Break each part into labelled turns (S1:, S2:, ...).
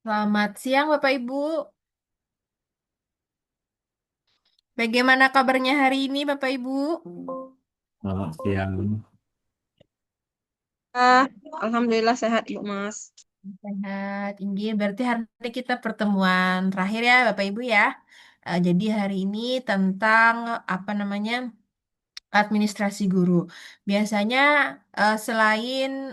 S1: Selamat siang, Bapak Ibu. Bagaimana kabarnya hari ini, Bapak Ibu?
S2: Selamat siang.
S3: Ah, Alhamdulillah sehat yuk Mas.
S1: Sehat. Ini berarti hari ini kita pertemuan terakhir ya, Bapak Ibu ya. Jadi hari ini tentang apa namanya administrasi guru. Biasanya selain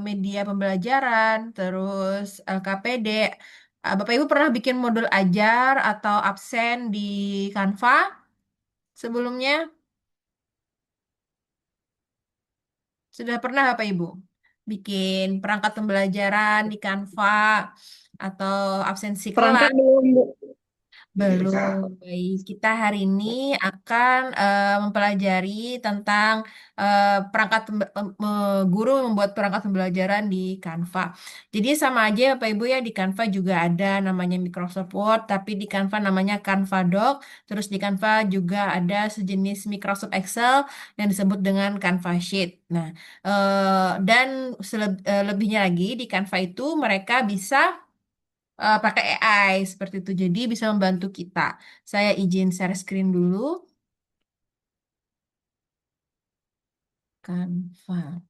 S1: media pembelajaran, terus LKPD, Bapak Ibu pernah bikin modul ajar atau absen di Canva sebelumnya? Sudah pernah Bapak Ibu bikin perangkat pembelajaran di Canva atau absensi
S3: Perangkat
S1: kelas?
S3: belum, Bu.
S1: Belum. Baik, kita hari ini akan mempelajari tentang perangkat guru membuat perangkat pembelajaran di Canva. Jadi sama aja Bapak Ibu ya, di Canva juga ada namanya Microsoft Word, tapi di Canva namanya Canva Doc. Terus di Canva juga ada sejenis Microsoft Excel yang disebut dengan Canva Sheet. Nah, dan lebihnya lagi di Canva itu mereka bisa pakai AI seperti itu. Jadi bisa membantu kita. Saya izin share screen dulu. Canva.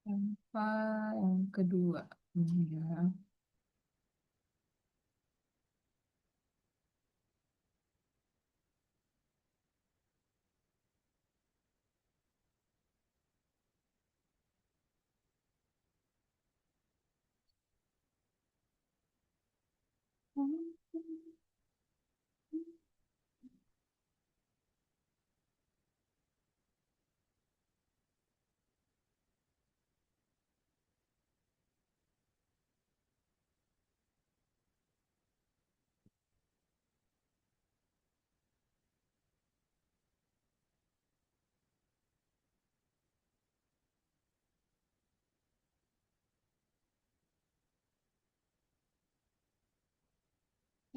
S1: Canva yang kedua. Ini ya.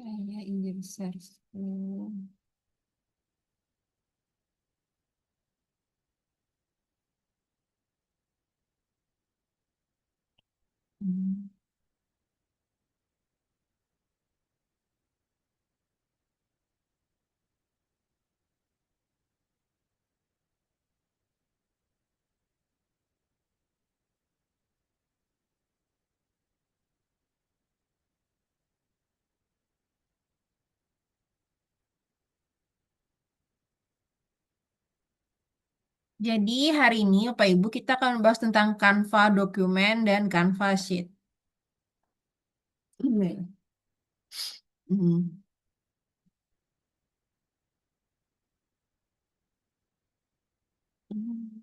S1: Saya izin share screen. Hmm. Jadi hari ini Bapak Ibu kita akan membahas tentang Canva dokumen dan Canva Sheet. Iya. Hmm. Hmm.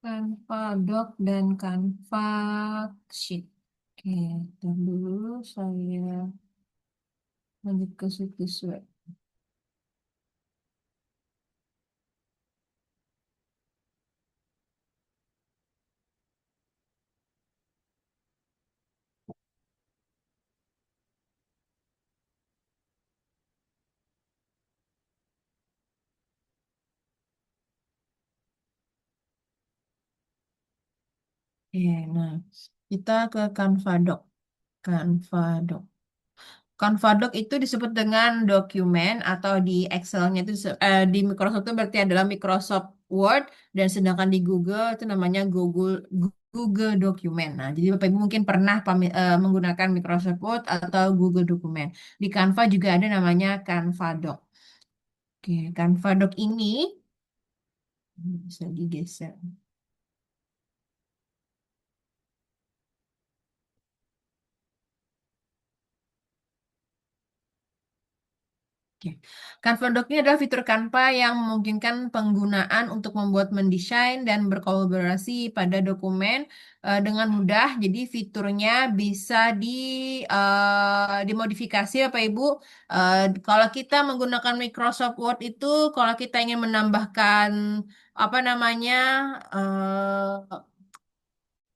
S1: Canva Doc dan Canva Sheet. Oke, dan dulu saya lanjut ke situs web. Oke, nah kita ke Canva Doc. Canva Doc. Canva Doc itu disebut dengan dokumen atau di Excel-nya itu di Microsoft itu berarti adalah Microsoft Word dan sedangkan di Google itu namanya Google Dokumen. Nah, jadi Bapak Ibu mungkin pernah menggunakan Microsoft Word atau Google Dokumen. Di Canva juga ada namanya Canva Doc. Oke, Canva Doc ini bisa digeser. Oke. Canva Doc ini adalah fitur Canva yang memungkinkan penggunaan untuk membuat mendesain dan berkolaborasi pada dokumen dengan mudah. Jadi fiturnya bisa dimodifikasi, Bapak Ibu. Kalau kita menggunakan Microsoft Word itu, kalau kita ingin menambahkan apa namanya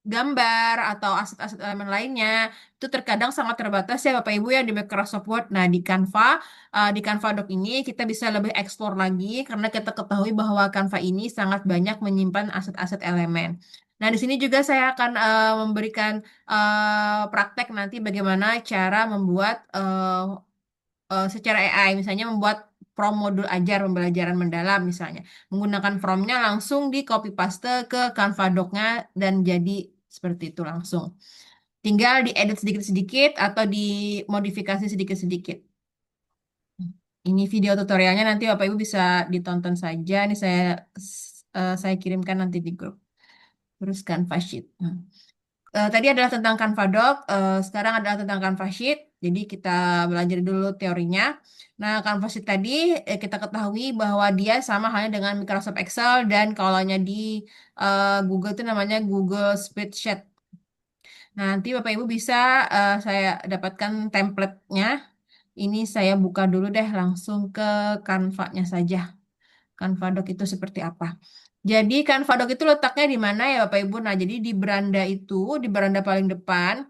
S1: gambar atau aset-aset elemen lainnya itu terkadang sangat terbatas ya Bapak Ibu ya di Microsoft Word. Nah di Canva Doc ini kita bisa lebih explore lagi karena kita ketahui bahwa Canva ini sangat banyak menyimpan aset-aset elemen. Nah di sini juga saya akan memberikan praktek nanti bagaimana cara membuat secara AI, misalnya membuat from modul ajar pembelajaran mendalam misalnya. Menggunakan from-nya langsung di copy paste ke Canva Doc-nya dan jadi seperti itu langsung. Tinggal diedit sedikit-sedikit atau dimodifikasi sedikit-sedikit. Ini video tutorialnya nanti Bapak Ibu bisa ditonton saja. Ini saya kirimkan nanti di grup. Terus Canva Sheet. Tadi adalah tentang Canva Doc, sekarang adalah tentang Canva Sheet. Jadi kita belajar dulu teorinya. Nah, Canva Sheet tadi kita ketahui bahwa dia sama halnya dengan Microsoft Excel dan kalaunya di Google itu namanya Google Spreadsheet. Nah, nanti Bapak Ibu bisa saya dapatkan template-nya. Ini saya buka dulu deh langsung ke Canva-nya saja. Canva Doc itu seperti apa? Jadi Canva Doc itu letaknya di mana ya Bapak Ibu? Nah, jadi di beranda itu, di beranda paling depan.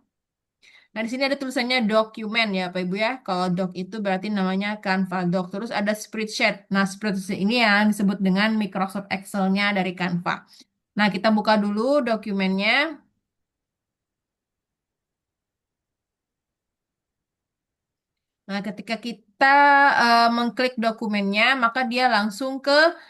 S1: Nah, di sini ada tulisannya dokumen ya Bapak Ibu ya. Kalau doc itu berarti namanya Canva Doc. Terus ada spreadsheet. Nah, spreadsheet ini yang disebut dengan Microsoft Excel-nya dari Canva. Nah, kita buka dulu dokumennya. Nah, ketika kita mengklik dokumennya, maka dia langsung ke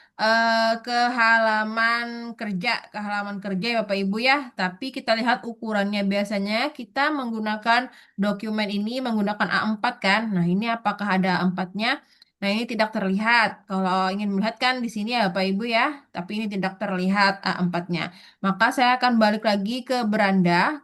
S1: halaman ke halaman kerja ya Bapak Ibu ya. Tapi kita lihat ukurannya biasanya kita menggunakan dokumen ini menggunakan A4 kan. Nah, ini apakah ada A4-nya? Nah, ini tidak terlihat. Kalau ingin melihat kan di sini ya Bapak Ibu ya, tapi ini tidak terlihat A4-nya. Maka saya akan balik lagi ke beranda.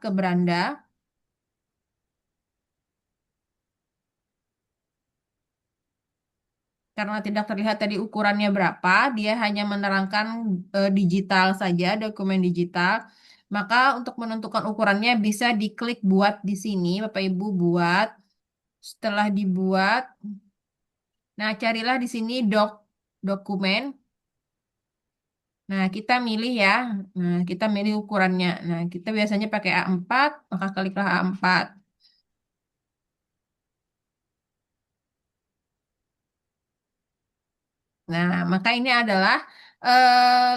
S1: Karena tidak terlihat tadi ukurannya berapa, dia hanya menerangkan digital saja, dokumen digital. Maka untuk menentukan ukurannya bisa diklik buat di sini, Bapak Ibu buat. Setelah dibuat, nah carilah di sini dokumen. Nah, kita milih ya. Nah, kita milih ukurannya. Nah, kita biasanya pakai A4, maka kliklah A4. Nah, maka ini adalah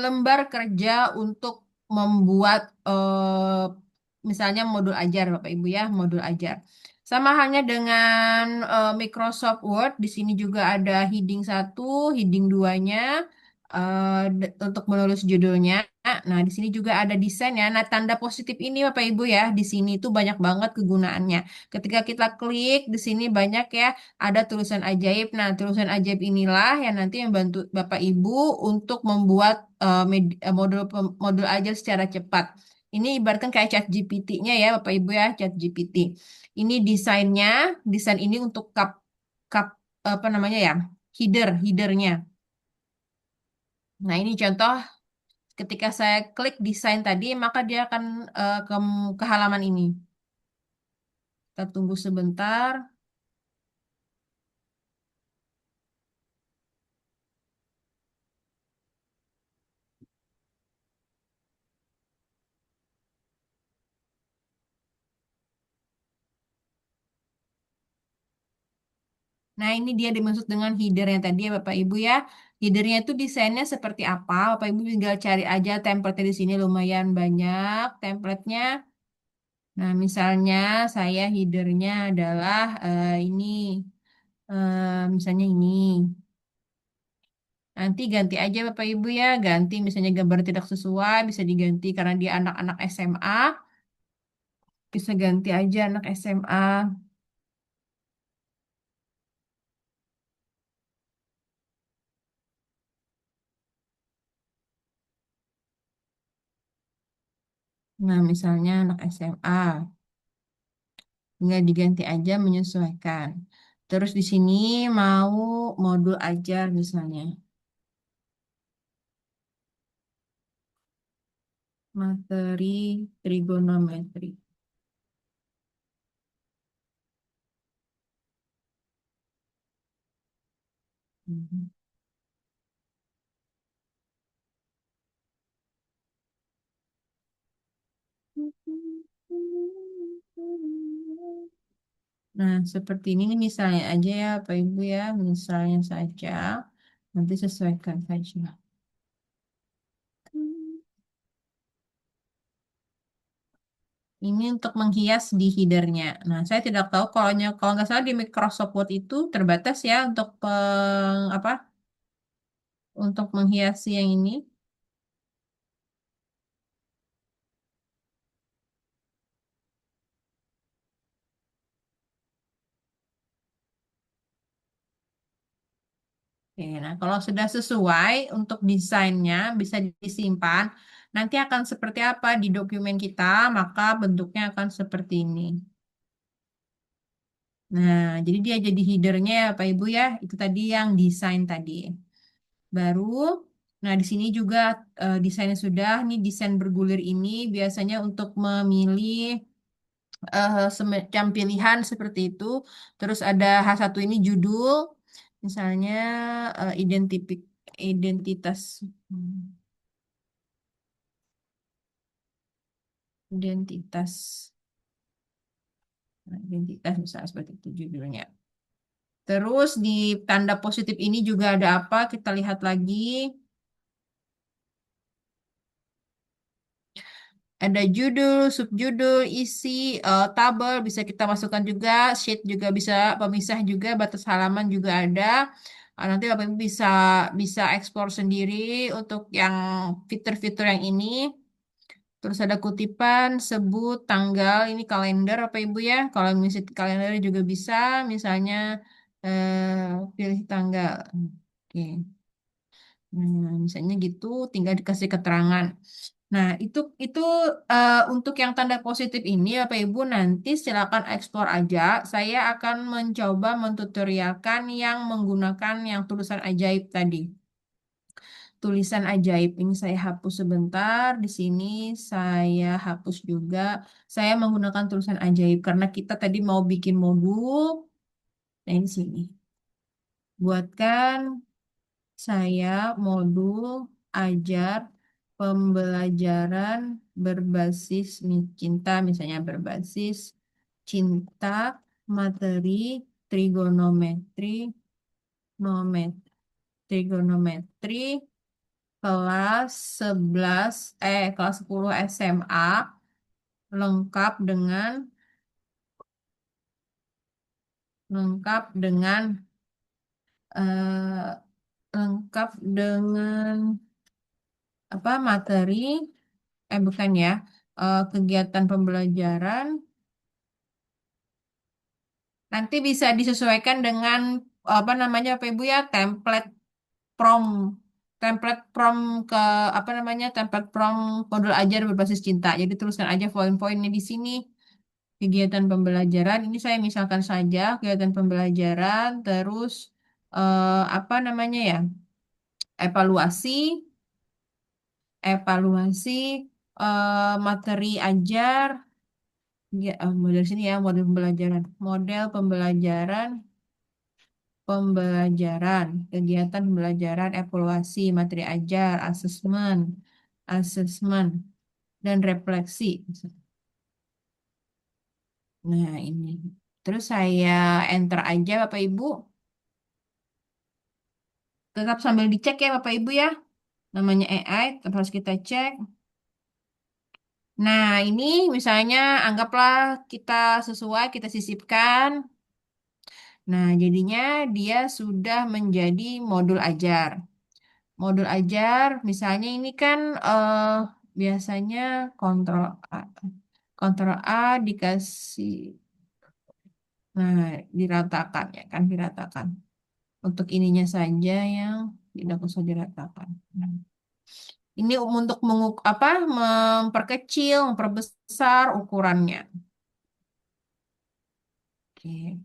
S1: lembar kerja untuk membuat misalnya modul ajar, Bapak Ibu ya, modul ajar. Sama halnya dengan Microsoft Word, di sini juga ada heading satu, heading 2-nya untuk menulis judulnya. Nah, di sini juga ada desain ya. Nah, tanda positif ini Bapak Ibu ya, di sini tuh banyak banget kegunaannya. Ketika kita klik di sini banyak ya ada tulisan ajaib. Nah, tulisan ajaib inilah yang nanti membantu Bapak Ibu untuk membuat modul ajar secara cepat. Ini ibaratkan kayak chat GPT-nya ya, Bapak Ibu ya, chat GPT. Ini desainnya, desain ini untuk cup apa namanya ya, headernya. Nah, ini contoh ketika saya klik desain tadi, maka dia akan ke halaman ini. Kita tunggu sebentar. Nah, ini dia dimaksud dengan headernya tadi ya Bapak Ibu ya. Headernya itu desainnya seperti apa? Bapak Ibu tinggal cari aja template di sini lumayan banyak templatenya. Nah, misalnya saya headernya adalah ini, misalnya ini. Nanti ganti aja Bapak Ibu ya, ganti misalnya gambar tidak sesuai bisa diganti karena dia anak-anak SMA, bisa ganti aja anak SMA. Nah, misalnya anak SMA. Tinggal diganti aja menyesuaikan. Terus di sini mau modul ajar misalnya. Materi trigonometri. Mhm. Nah, seperti ini nih misalnya aja ya, Pak Ibu ya, misalnya saja, nanti sesuaikan saja. Ini untuk menghias di headernya. Nah, saya tidak tahu kalau nggak salah di Microsoft Word itu terbatas ya untuk apa? Untuk menghiasi yang ini. Oke, nah kalau sudah sesuai untuk desainnya bisa disimpan. Nanti akan seperti apa di dokumen kita, maka bentuknya akan seperti ini. Nah, jadi dia jadi headernya ya Pak Ibu ya. Itu tadi yang desain tadi. Baru, nah di sini juga desainnya sudah. Nih desain bergulir ini biasanya untuk memilih semacam pilihan seperti itu. Terus ada H1 ini judul, misalnya identifik identitas hmm, identitas Nah, identitas misalnya seperti itu judulnya. Terus di tanda positif ini juga ada apa? Kita lihat lagi. Ada judul, subjudul, isi, tabel bisa kita masukkan juga, sheet juga bisa, pemisah juga, batas halaman juga ada. Nanti Bapak Ibu bisa bisa eksplor sendiri untuk yang fitur-fitur yang ini. Terus ada kutipan, sebut, tanggal, ini kalender Bapak Ibu ya. Kalau misalnya kalender juga bisa, misalnya pilih tanggal. Oke. Misalnya gitu, tinggal dikasih keterangan. Nah, itu untuk yang tanda positif ini, Bapak Ibu nanti silakan eksplor aja. Saya akan mencoba mentutorialkan yang menggunakan yang tulisan ajaib tadi. Tulisan ajaib ini saya hapus sebentar. Di sini saya hapus juga. Saya menggunakan tulisan ajaib karena kita tadi mau bikin modul. Nah, ini sini. Buatkan saya modul ajar pembelajaran berbasis cinta, misalnya berbasis cinta materi trigonometri, nomet, trigonometri kelas 11 kelas 10 SMA lengkap dengan lengkap dengan eh, lengkap dengan apa materi bukan ya, kegiatan pembelajaran nanti bisa disesuaikan dengan apa namanya Pak Ibu ya prom template prom ke apa namanya template prom modul ajar berbasis cinta. Jadi tuliskan aja poin-poinnya di sini. Kegiatan pembelajaran ini saya misalkan saja kegiatan pembelajaran terus apa namanya ya evaluasi evaluasi materi ajar. Ya, model sini ya, model pembelajaran, kegiatan pembelajaran, evaluasi, materi ajar, asesmen, dan refleksi. Nah, ini. Terus saya enter aja, Bapak Ibu. Tetap sambil dicek ya, Bapak Ibu ya. Namanya AI, tetap harus kita cek. Nah, ini misalnya anggaplah kita sesuai, kita sisipkan. Nah, jadinya dia sudah menjadi modul ajar. Modul ajar, misalnya ini kan biasanya kontrol A. Kontrol A dikasih, nah diratakan ya kan, diratakan. Untuk ininya saja yang tidak usah diratakan. Nah, ini untuk memperkecil, memperbesar ukurannya. Oke.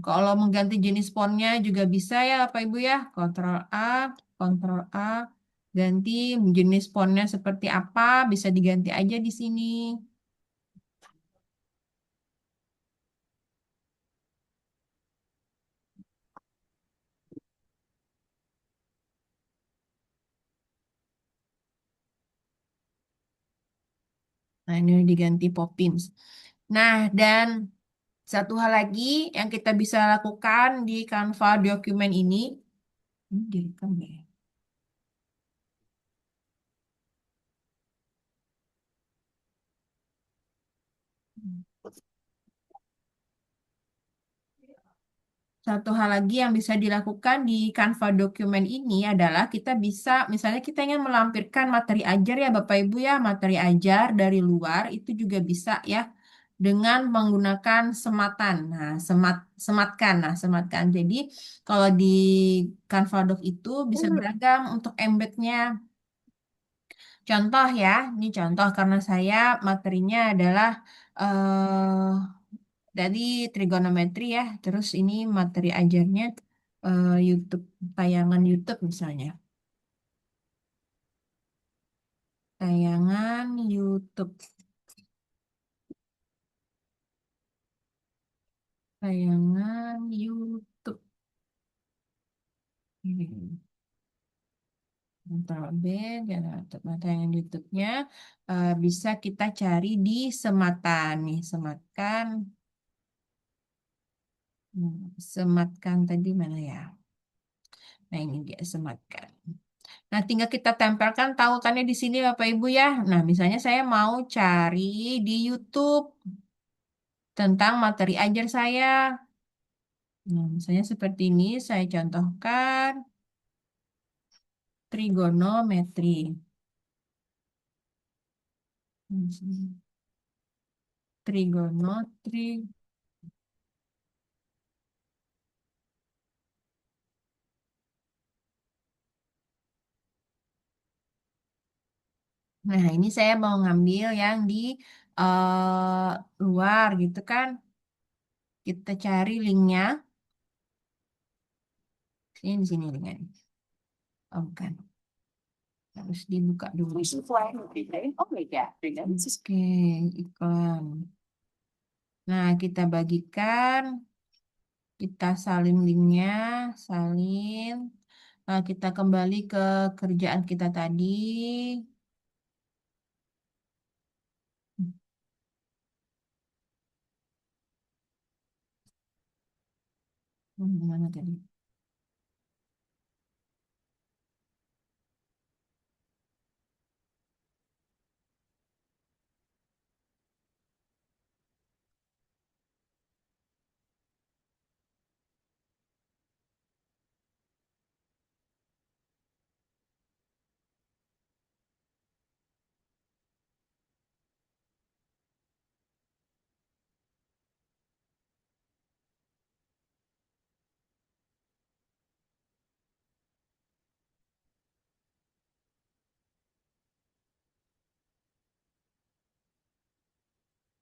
S1: Kalau mengganti jenis fontnya juga bisa ya Bapak Ibu ya. Kontrol A, ganti jenis fontnya seperti apa, bisa diganti aja di sini. Nah, ini diganti Poppins. Nah, dan satu hal lagi yang kita bisa lakukan di Canva dokumen ini direkam nggak ya? Satu hal lagi yang bisa dilakukan di Canva dokumen ini adalah kita bisa, misalnya kita ingin melampirkan materi ajar ya Bapak Ibu ya, materi ajar dari luar itu juga bisa ya dengan menggunakan sematan. Nah, sematkan. Nah, sematkan. Jadi kalau di Canva Doc itu bisa beragam untuk embednya. Contoh ya, ini contoh karena saya materinya adalah eh dari trigonometri ya. Terus ini materi ajarnya YouTube, tayangan YouTube misalnya. Tayangan YouTube, tayangan YouTube. Ini. Control B, dan tayangan YouTube-nya bisa kita cari di sematan nih, sematkan. Sematkan tadi mana ya? Nah, ini dia sematkan. Nah, tinggal kita tempelkan tautannya di sini Bapak Ibu ya. Nah, misalnya saya mau cari di YouTube tentang materi ajar saya. Nah, misalnya seperti ini saya contohkan trigonometri. Trigonometri. Nah, ini saya mau ngambil yang di luar gitu kan. Kita cari linknya. Ini di sini linknya. Oh, bukan. Harus dibuka dulu. Oke, iklan. Nah, kita bagikan, kita salin linknya, salin. Kita kembali ke kerjaan kita tadi. Mana tadi?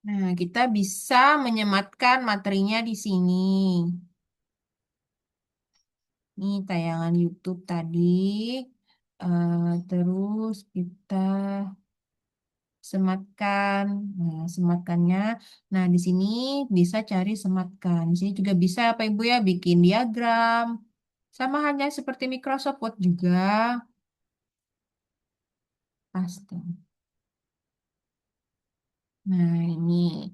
S1: Nah, kita bisa menyematkan materinya di sini. Ini tayangan YouTube tadi. Terus kita sematkan. Nah, sematkannya. Nah, di sini bisa cari sematkan. Di sini juga bisa Pak Ibu ya bikin diagram. Sama halnya seperti Microsoft Word juga. Paste. Nah, ini.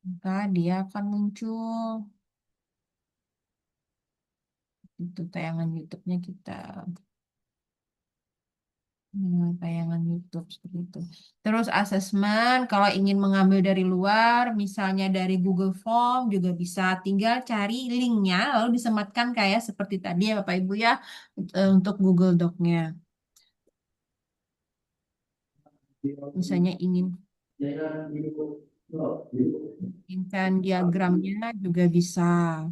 S1: Maka dia akan muncul. Itu tayangan YouTube-nya kita. Tayangan YouTube seperti itu. Terus asesmen, kalau ingin mengambil dari luar, misalnya dari Google Form juga bisa tinggal cari linknya, lalu disematkan kayak seperti tadi ya Bapak Ibu ya, untuk Google Doc-nya. Misalnya ingin inginkan diagramnya juga bisa.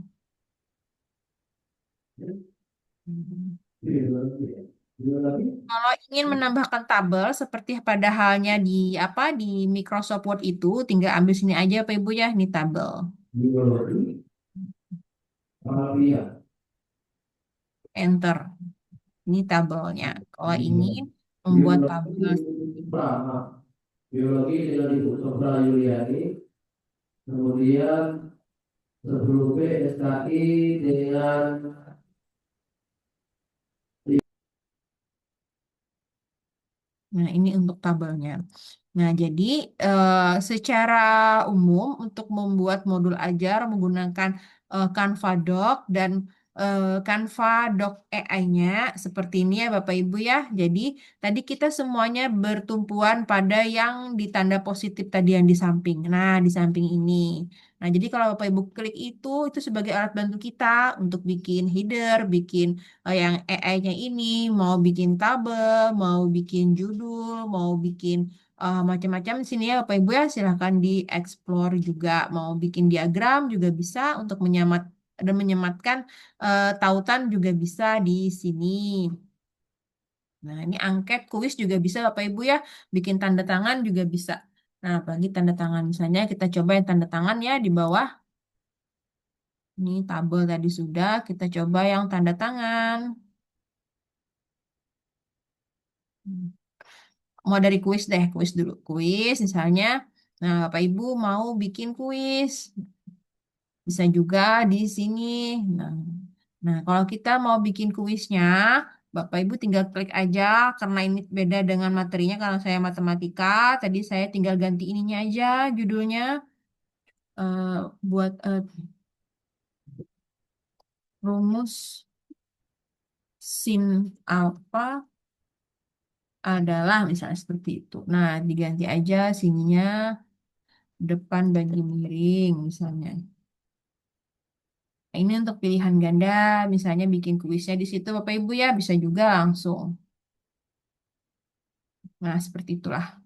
S1: Kalau ingin menambahkan tabel seperti pada halnya di apa di Microsoft Word itu, tinggal ambil sini aja Bapak Ibu ya, ini tabel. Enter. Ini tabelnya. Kalau ini membuat tabel.
S2: Biologi dengan Ibu Sofra Yuliani, kemudian sebelum SKI dengan
S1: Nah, ini untuk tabelnya. Nah, jadi secara umum untuk membuat modul ajar menggunakan Canva Doc dan Canva Doc AI-nya seperti ini ya Bapak Ibu ya. Jadi tadi kita semuanya bertumpuan pada yang di tanda positif tadi yang di samping. Nah, di samping ini. Nah, jadi kalau Bapak Ibu klik itu sebagai alat bantu kita untuk bikin header, bikin yang AI-nya ini mau bikin tabel, mau bikin judul, mau bikin macam-macam di sini ya Bapak Ibu ya silahkan dieksplor juga. Mau bikin diagram juga bisa untuk menyamat dan menyematkan tautan juga bisa di sini. Nah, ini angket, kuis juga bisa Bapak Ibu ya. Bikin tanda tangan juga bisa. Nah, bagi tanda tangan misalnya kita coba yang tanda tangan ya di bawah. Ini tabel tadi sudah, kita coba yang tanda tangan. Mau dari kuis deh, kuis dulu. Kuis misalnya, nah Bapak Ibu mau bikin kuis, bisa juga di sini. Nah, nah kalau kita mau bikin kuisnya, Bapak Ibu tinggal klik aja, karena ini beda dengan materinya, karena saya matematika, tadi saya tinggal ganti ininya aja, judulnya, buat rumus sin alfa adalah misalnya seperti itu. Nah, diganti aja sininya depan bagi miring misalnya. Nah, ini untuk pilihan ganda, misalnya bikin kuisnya di situ Bapak Ibu ya, bisa juga langsung. Nah, seperti itulah.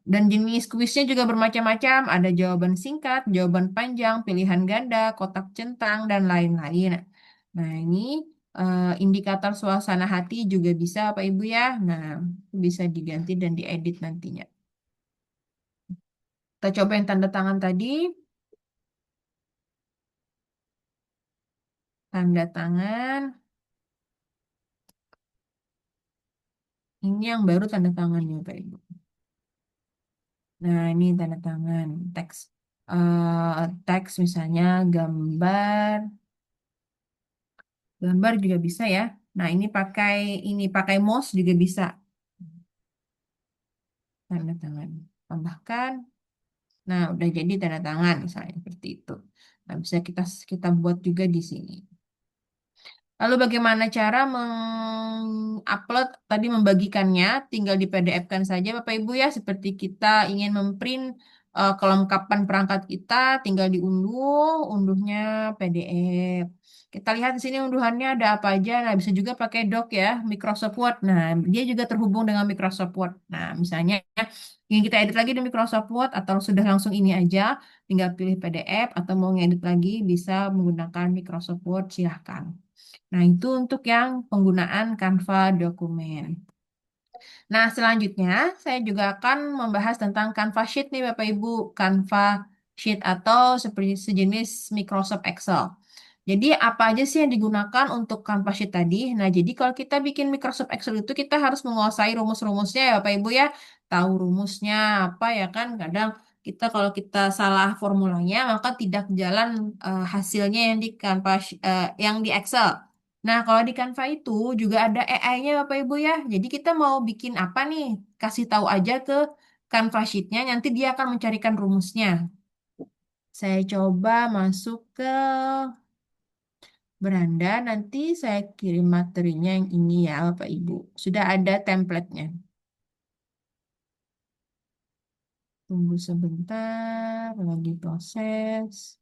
S1: Dan jenis kuisnya juga bermacam-macam, ada jawaban singkat, jawaban panjang, pilihan ganda, kotak centang, dan lain-lain. Nah, ini indikator suasana hati juga bisa Bapak Ibu ya. Nah, bisa diganti dan diedit nantinya. Kita coba yang tanda tangan tadi. Tanda tangan. Ini yang baru tanda tangannya Bapak Ibu. Nah, ini tanda tangan teks. Teks misalnya gambar, gambar juga bisa ya. Nah, ini pakai mouse juga bisa tanda tangan. Tambahkan. Nah, udah jadi tanda tangan misalnya seperti itu. Nah, bisa kita kita buat juga di sini. Lalu bagaimana cara mengupload tadi membagikannya? Tinggal di PDF-kan saja Bapak Ibu ya. Seperti kita ingin memprint kelengkapan perangkat kita, tinggal diunduh, unduhnya PDF. Kita lihat di sini unduhannya ada apa aja. Nah, bisa juga pakai doc ya, Microsoft Word. Nah, dia juga terhubung dengan Microsoft Word. Nah, misalnya ingin kita edit lagi di Microsoft Word atau sudah langsung ini aja, tinggal pilih PDF atau mau ngedit lagi bisa menggunakan Microsoft Word, silahkan. Nah, itu untuk yang penggunaan Canva dokumen. Nah, selanjutnya saya juga akan membahas tentang Canva Sheet nih Bapak Ibu. Canva Sheet atau seperti sejenis Microsoft Excel. Jadi apa aja sih yang digunakan untuk Canva Sheet tadi? Nah, jadi kalau kita bikin Microsoft Excel itu kita harus menguasai rumus-rumusnya ya Bapak Ibu ya. Tahu rumusnya apa ya kan? Kadang kalau kita salah formulanya maka tidak jalan hasilnya yang di Canva yang di Excel. Nah, kalau di Canva itu juga ada AI-nya Bapak Ibu ya. Jadi kita mau bikin apa nih? Kasih tahu aja ke Canva Sheet-nya, nanti dia akan mencarikan rumusnya. Saya coba masuk ke beranda, nanti saya kirim materinya yang ini ya Bapak Ibu. Sudah ada template-nya. Tunggu sebentar, lagi proses.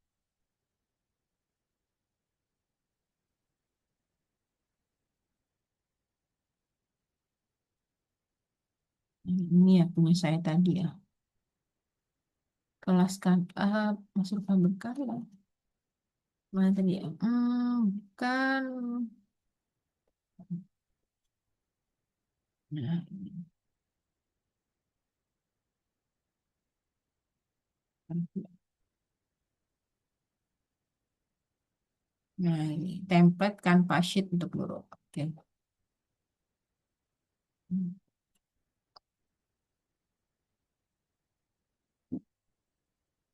S1: Ini ya punya saya tadi ya. Kelas kan, masuk berkarya. Mana tadi ya? Bukan. Nah, ini. Nah, ini template Canva Sheet untuk guru. Oke.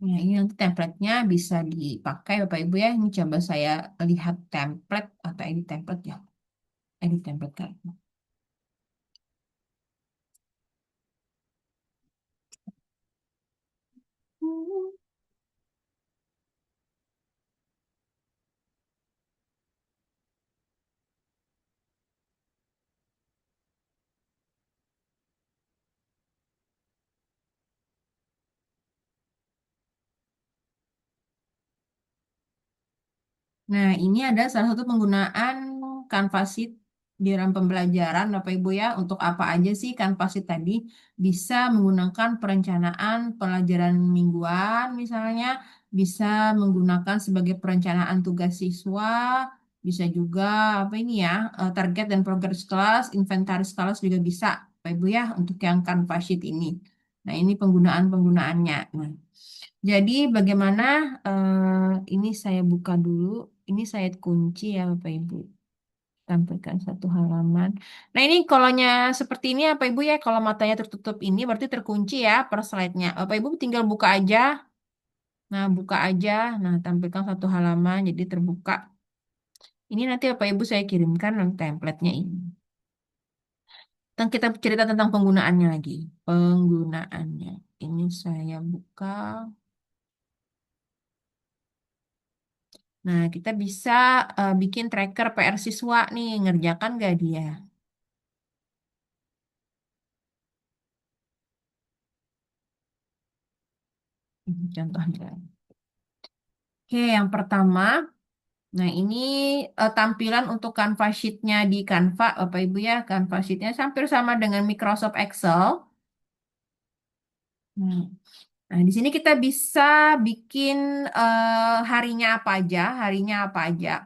S1: Nah, ini nanti template-nya bisa dipakai Bapak Ibu ya. Ini coba saya lihat template atau edit template ya. Edit template kan. Nah, ini ada salah satu penggunaan Canva Sheet di dalam pembelajaran, Bapak Ibu ya. Untuk apa aja sih Canva Sheet tadi? Bisa menggunakan perencanaan pelajaran mingguan, misalnya. Bisa menggunakan sebagai perencanaan tugas siswa. Bisa juga, apa ini ya, target dan progres kelas, inventaris kelas juga bisa, Bapak Ibu ya, untuk yang Canva Sheet ini. Nah, ini penggunaan-penggunaannya. Nah, jadi bagaimana ini saya buka dulu. Ini saya kunci ya Bapak Ibu. Tampilkan satu halaman. Nah ini kolonnya seperti ini ya Bapak Ibu ya. Kalau matanya tertutup ini berarti terkunci ya per slide-nya. Bapak Ibu tinggal buka aja. Nah buka aja. Nah tampilkan satu halaman jadi terbuka. Ini nanti Bapak Ibu saya kirimkan template-nya ini. Dan kita cerita tentang penggunaannya lagi. Penggunaannya. Ini saya buka. Nah, kita bisa bikin tracker PR siswa nih, ngerjakan gak dia? Ini contohnya. Oke, yang pertama, nah ini tampilan untuk Canva Sheet-nya di Canva, Bapak Ibu ya. Canva Sheet-nya hampir sama dengan Microsoft Excel. Hmm. Nah, di sini kita bisa bikin harinya apa aja, harinya apa aja.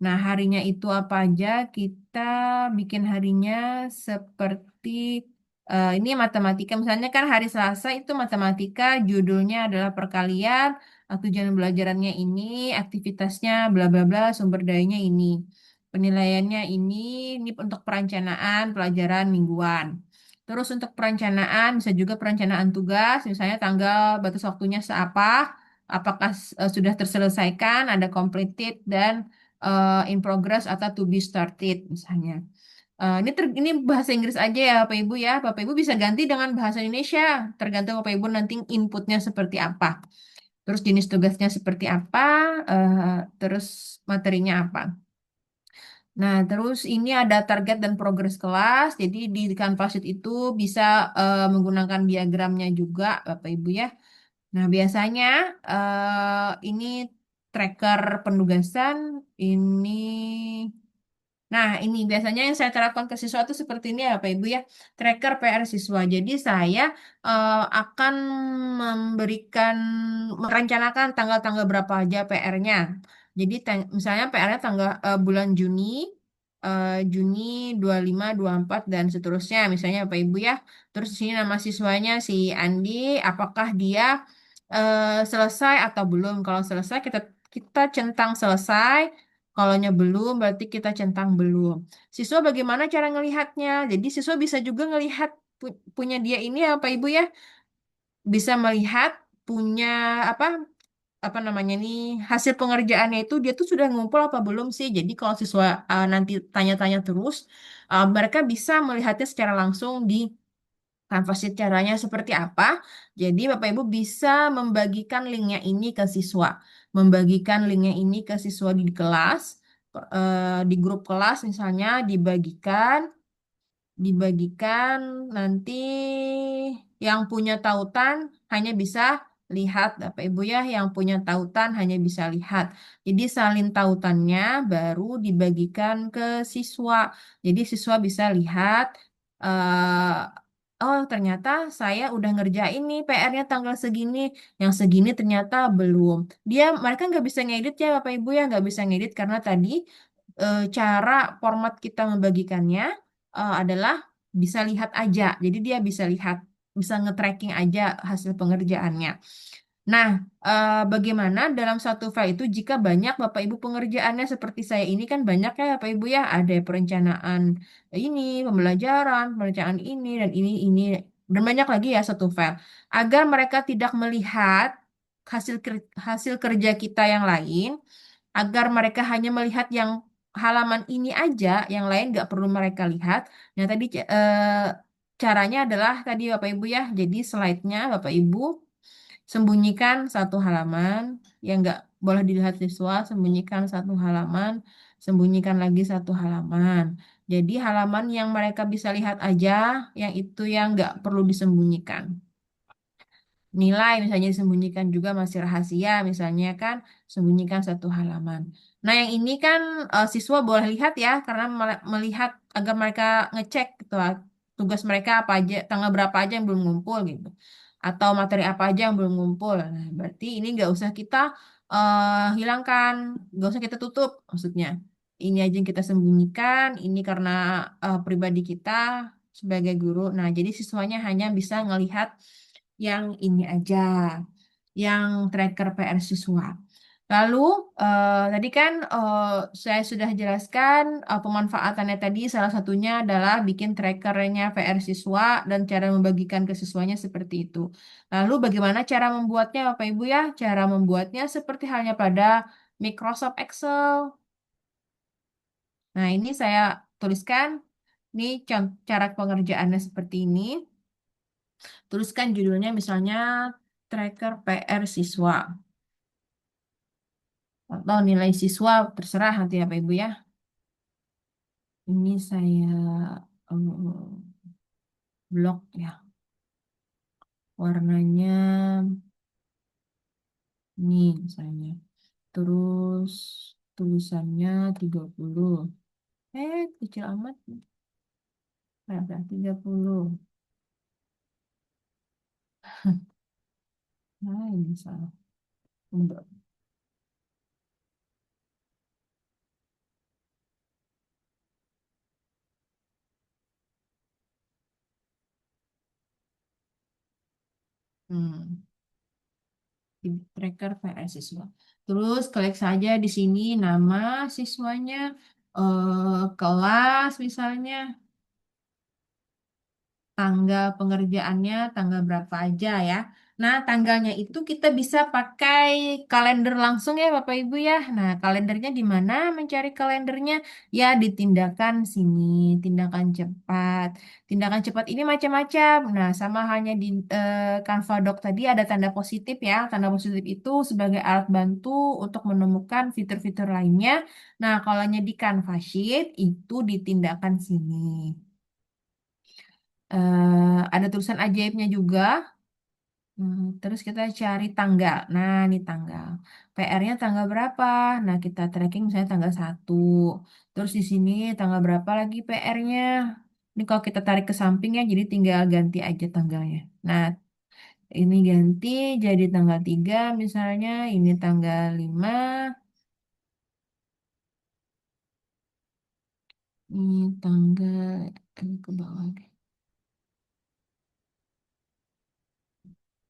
S1: Nah, harinya itu apa aja? Kita bikin harinya seperti ini matematika. Misalnya kan hari Selasa itu matematika, judulnya adalah perkalian, tujuan belajarannya ini, aktivitasnya bla bla bla, sumber dayanya ini. Penilaiannya ini untuk perencanaan pelajaran mingguan. Terus untuk perencanaan bisa juga perencanaan tugas, misalnya tanggal batas waktunya seapa, apakah sudah terselesaikan, ada completed dan in progress atau to be started misalnya. Ini bahasa Inggris aja ya Bapak Ibu ya. Bapak Ibu bisa ganti dengan bahasa Indonesia, tergantung Bapak Ibu nanti inputnya seperti apa. Terus jenis tugasnya seperti apa, terus materinya apa. Nah, terus ini ada target dan progres kelas. Jadi di Canvas Sheet itu bisa menggunakan diagramnya juga, Bapak Ibu ya. Nah, biasanya ini tracker penugasan, ini. Nah, ini biasanya yang saya terapkan ke siswa itu seperti ini ya, Bapak Ibu ya. Tracker PR siswa. Jadi saya akan memberikan, merencanakan tanggal-tanggal berapa aja PR-nya. Jadi misalnya PR-nya tanggal bulan Juni, Juni 25, 24 dan seterusnya. Misalnya Bapak Ibu ya. Terus di sini nama siswanya si Andi, apakah dia selesai atau belum? Kalau selesai kita centang selesai. Kalaunya belum, berarti kita centang belum. Siswa bagaimana cara ngelihatnya? Jadi siswa bisa juga ngelihat punya dia ini ya, Pak Ibu ya, bisa melihat punya apa apa namanya nih hasil pengerjaannya itu dia tuh sudah ngumpul apa belum sih? Jadi kalau siswa nanti tanya-tanya terus, mereka bisa melihatnya secara langsung di Canvas Sheet. Caranya seperti apa? Jadi Bapak Ibu bisa membagikan linknya ini ke siswa. Membagikan linknya ini ke siswa di kelas, di grup kelas misalnya dibagikan nanti yang punya tautan hanya bisa lihat Bapak Ibu ya, yang punya tautan hanya bisa lihat. Jadi salin tautannya baru dibagikan ke siswa. Jadi siswa bisa lihat oh ternyata saya udah ngerjain nih PR-nya tanggal segini, yang segini ternyata belum. Mereka nggak bisa ngedit ya Bapak Ibu ya, nggak bisa ngedit karena tadi cara format kita membagikannya adalah bisa lihat aja. Jadi dia bisa lihat, bisa nge-tracking aja hasil pengerjaannya. Nah, bagaimana dalam satu file itu jika banyak Bapak Ibu pengerjaannya seperti saya ini kan banyak ya Bapak Ibu ya, ada perencanaan ini, pembelajaran, perencanaan ini dan ini dan banyak lagi ya satu file. Agar mereka tidak melihat hasil kerja kita yang lain, agar mereka hanya melihat yang halaman ini aja, yang lain nggak perlu mereka lihat. Nah, tadi caranya adalah tadi Bapak Ibu ya, jadi slide-nya Bapak Ibu sembunyikan satu halaman yang nggak boleh dilihat siswa, sembunyikan satu halaman, sembunyikan lagi satu halaman. Jadi halaman yang mereka bisa lihat aja, yang itu yang nggak perlu disembunyikan. Nilai misalnya disembunyikan juga masih rahasia, misalnya kan sembunyikan satu halaman. Nah yang ini kan siswa boleh lihat ya, karena melihat agar mereka ngecek gitu, tugas mereka apa aja, tanggal berapa aja yang belum ngumpul gitu, atau materi apa aja yang belum ngumpul. Nah berarti ini nggak usah kita hilangkan, nggak usah kita tutup maksudnya. Ini aja yang kita sembunyikan, ini karena pribadi kita sebagai guru. Nah jadi siswanya hanya bisa ngelihat yang ini aja, yang tracker PR siswa. Lalu tadi kan saya sudah jelaskan pemanfaatannya tadi salah satunya adalah bikin trackernya PR siswa dan cara membagikan ke siswanya seperti itu. Lalu bagaimana cara membuatnya Bapak Ibu ya? Cara membuatnya seperti halnya pada Microsoft Excel. Nah, ini saya tuliskan. Ini cara pengerjaannya seperti ini. Tuliskan judulnya misalnya tracker PR siswa atau nilai siswa terserah nanti ya Pak Ibu ya. Ini saya blok ya. Warnanya ini misalnya. Terus tulisannya 30. Kecil amat. Ada 30. Nah, ini salah. Enggak. Hmm. Di tracker PR siswa. Terus klik saja di sini nama siswanya, kelas misalnya, tanggal pengerjaannya, tanggal berapa aja ya. Nah, tanggalnya itu kita bisa pakai kalender langsung ya Bapak Ibu ya. Nah, kalendernya di mana mencari kalendernya? Ya, di tindakan sini, tindakan cepat. Tindakan cepat ini macam-macam. Nah, sama halnya di Canva Doc tadi ada tanda positif ya. Tanda positif itu sebagai alat bantu untuk menemukan fitur-fitur lainnya. Nah, kalau di Canva Sheet itu di tindakan sini. Ada tulisan ajaibnya juga. Terus kita cari tanggal. Nah, ini tanggal. PR-nya tanggal berapa? Nah, kita tracking misalnya tanggal 1. Terus di sini tanggal berapa lagi PR-nya? Ini kalau kita tarik ke samping ya, jadi tinggal ganti aja tanggalnya. Nah, ini ganti jadi tanggal 3 misalnya. Ini tanggal 5. Ini tanggal, ini ke bawah.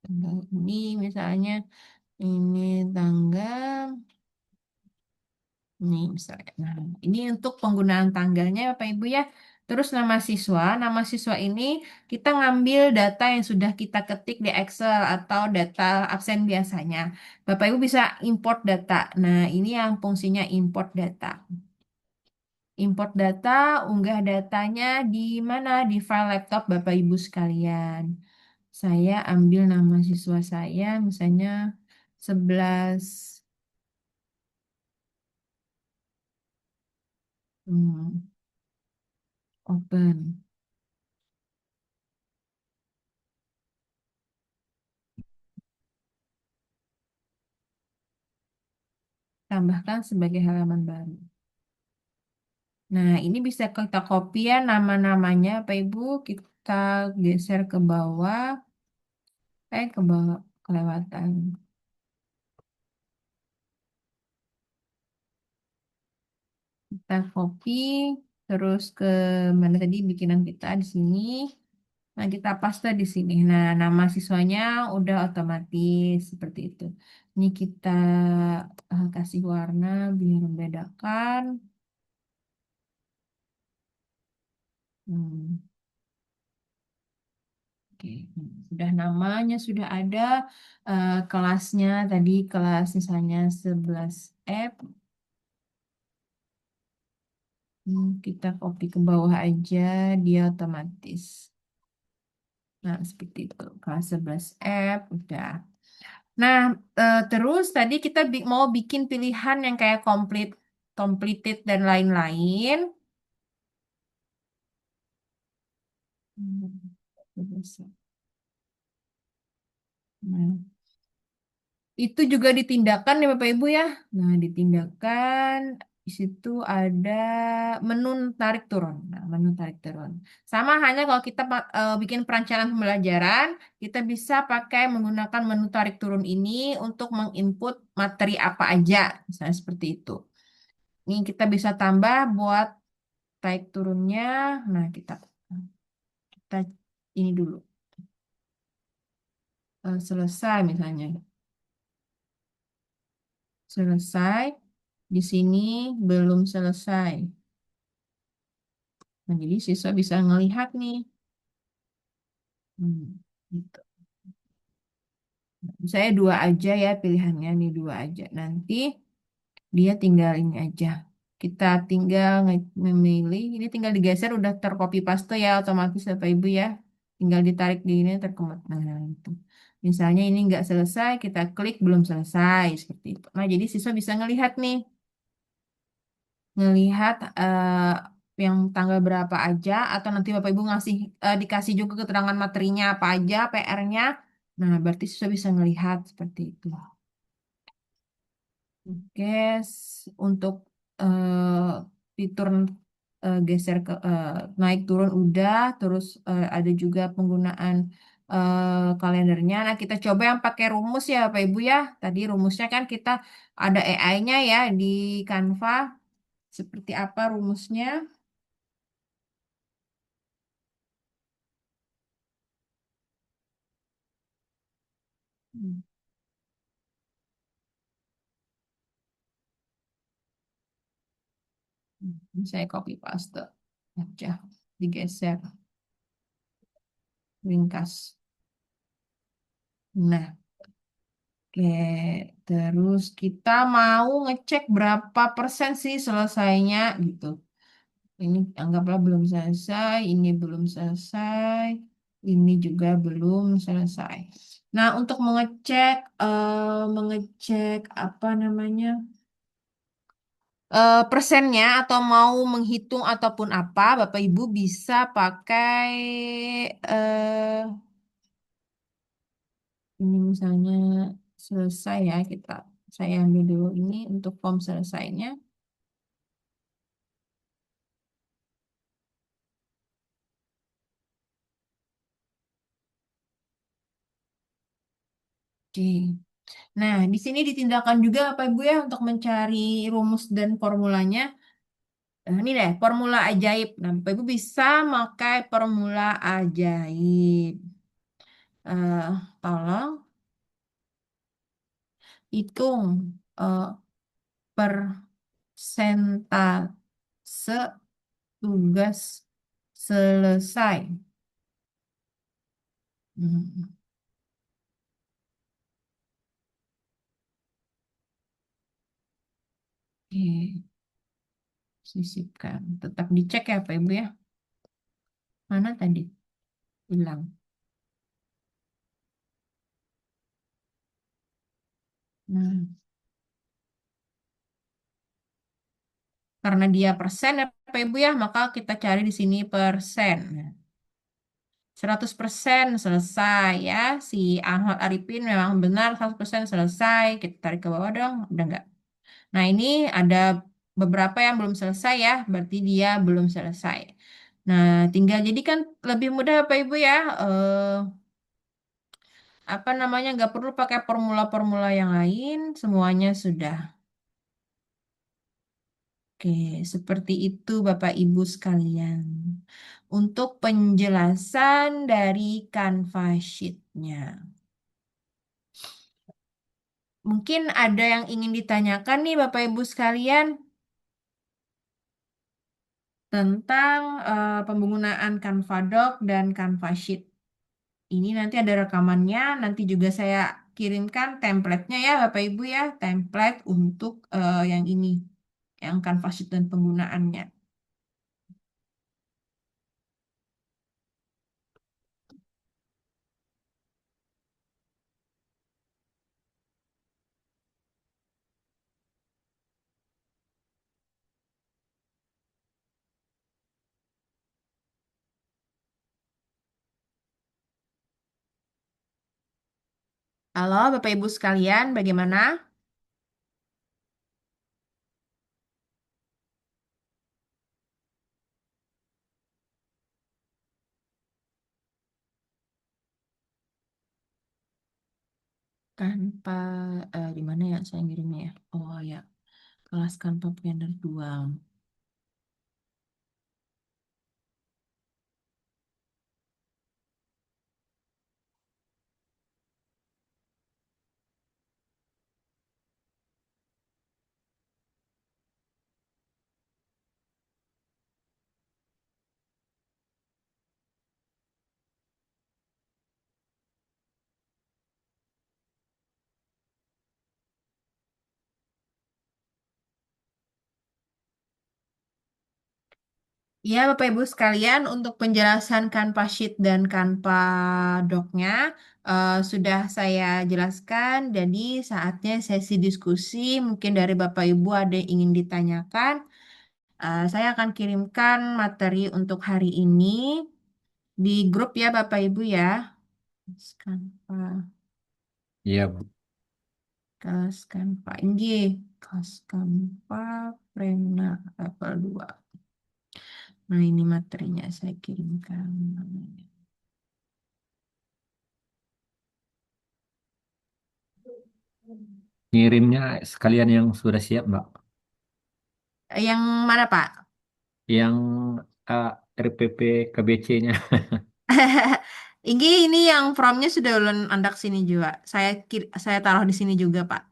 S1: Tanggal ini misalnya. Ini tanggal nih misalnya. Nah, ini untuk penggunaan tanggalnya Bapak Ibu ya. Terus nama siswa ini kita ngambil data yang sudah kita ketik di Excel atau data absen biasanya. Bapak Ibu bisa import data. Nah, ini yang fungsinya import data. Import data, unggah datanya di mana? Di file laptop Bapak Ibu sekalian. Saya ambil nama siswa saya misalnya 11. Open. Tambahkan sebagai halaman baru. Nah, ini bisa kita copy ya nama-namanya, Pak Ibu. Kita geser ke bawah. Ke bawah, kelewatan. Kita copy, terus ke mana tadi bikinan kita di sini. Nah, kita paste di sini. Nah, nama siswanya udah otomatis seperti itu. Ini kita kasih warna biar membedakan. Hmm, oke. Sudah namanya sudah ada. Kelasnya tadi kelas misalnya 11F. Kita copy ke bawah aja, dia otomatis. Nah, seperti itu. Kelas 11F udah. Nah, terus tadi kita mau bikin pilihan yang kayak completed dan lain-lain. Hmm, Nah, itu juga ditindakan ya Bapak Ibu ya. Nah, ditindakan di situ ada menu tarik turun. Nah, menu tarik turun. Sama hanya kalau kita bikin perancangan pembelajaran, kita bisa pakai menggunakan menu tarik turun ini untuk menginput materi apa aja, misalnya seperti itu. Ini kita bisa tambah buat tarik turunnya. Nah, kita ini dulu. Selesai misalnya. Selesai. Di sini belum selesai. Nah, jadi siswa bisa ngelihat nih. Hmm, gitu. Saya dua aja ya pilihannya nih dua aja. Nanti dia tinggal ini aja. Kita tinggal memilih. Ini tinggal digeser udah tercopy paste ya otomatis Bapak Ibu ya. Tinggal ditarik di ini terkemat. Nah, itu. Misalnya ini nggak selesai, kita klik belum selesai seperti itu. Nah, jadi siswa bisa ngelihat nih, ngelihat yang tanggal berapa aja atau nanti Bapak Ibu dikasih juga keterangan materinya apa aja, PR-nya. Nah, berarti siswa bisa ngelihat seperti itu. Oke, untuk fitur geser ke naik turun udah, terus ada juga penggunaan kalendernya. Nah, kita coba yang pakai rumus ya, Bapak Ibu ya. Tadi rumusnya kan kita ada AI-nya ya di Canva. Seperti apa rumusnya? Hmm, Ini saya copy paste aja, digeser, ringkas. Nah, oke, terus kita mau ngecek berapa persen sih selesainya gitu. Ini anggaplah belum selesai, ini belum selesai, ini juga belum selesai. Nah, untuk mengecek apa namanya persennya atau mau menghitung ataupun apa, Bapak Ibu bisa pakai eh ini misalnya selesai ya saya ambil dulu ini untuk form selesainya. Oke. Nah, di sini ditindakan juga Bapak Ibu ya untuk mencari rumus dan formulanya. Ini deh, formula ajaib. Nah, Bapak Ibu bisa pakai formula ajaib. Tolong hitung persentase tugas selesai. Hmm, Oke, sisipkan. Tetap dicek ya Pak Ibu ya. Mana tadi? Hilang. Nah, karena dia persen ya Pak Ibu ya, maka kita cari di sini persen. Nah, 100% selesai ya. Si Ahmad Arifin memang benar 100% selesai. Kita tarik ke bawah dong. Udah enggak? Nah, ini ada beberapa yang belum selesai ya. Berarti dia belum selesai. Nah, tinggal jadi kan lebih mudah Bapak Ibu ya. Apa namanya? Nggak perlu pakai formula-formula yang lain. Semuanya sudah. Oke, seperti itu Bapak Ibu sekalian. untuk penjelasan dari Canva Sheet-nya. Mungkin ada yang ingin ditanyakan nih Bapak Ibu sekalian tentang penggunaan Canva Doc dan Canva Sheet. Ini nanti ada rekamannya, nanti juga saya kirimkan template-nya ya Bapak Ibu ya, template untuk yang ini, yang Canva Sheet dan penggunaannya. Halo Bapak Ibu sekalian, bagaimana? Canva, di mana ya saya ngirimnya ya? Oh ya, kelas Canva Planner 2. Ya, Bapak Ibu sekalian, untuk penjelasan Canva Sheet dan Canva Doc-nya sudah saya jelaskan. Jadi saatnya sesi diskusi. Mungkin dari Bapak Ibu ada yang ingin ditanyakan. Saya akan kirimkan materi untuk hari ini di grup ya Bapak Ibu ya. Canva,
S4: Iya, Bu.
S1: kelas Canva ini, kelas Canva Planner level 2. Nah, ini materinya saya kirimkan.
S4: Ngirimnya sekalian yang sudah siap, Mbak.
S1: Yang mana, Pak?
S4: Yang eh, RPP KBC-nya.
S1: Ini yang promnya sudah ulun andak sini juga. Saya taruh di sini juga, Pak.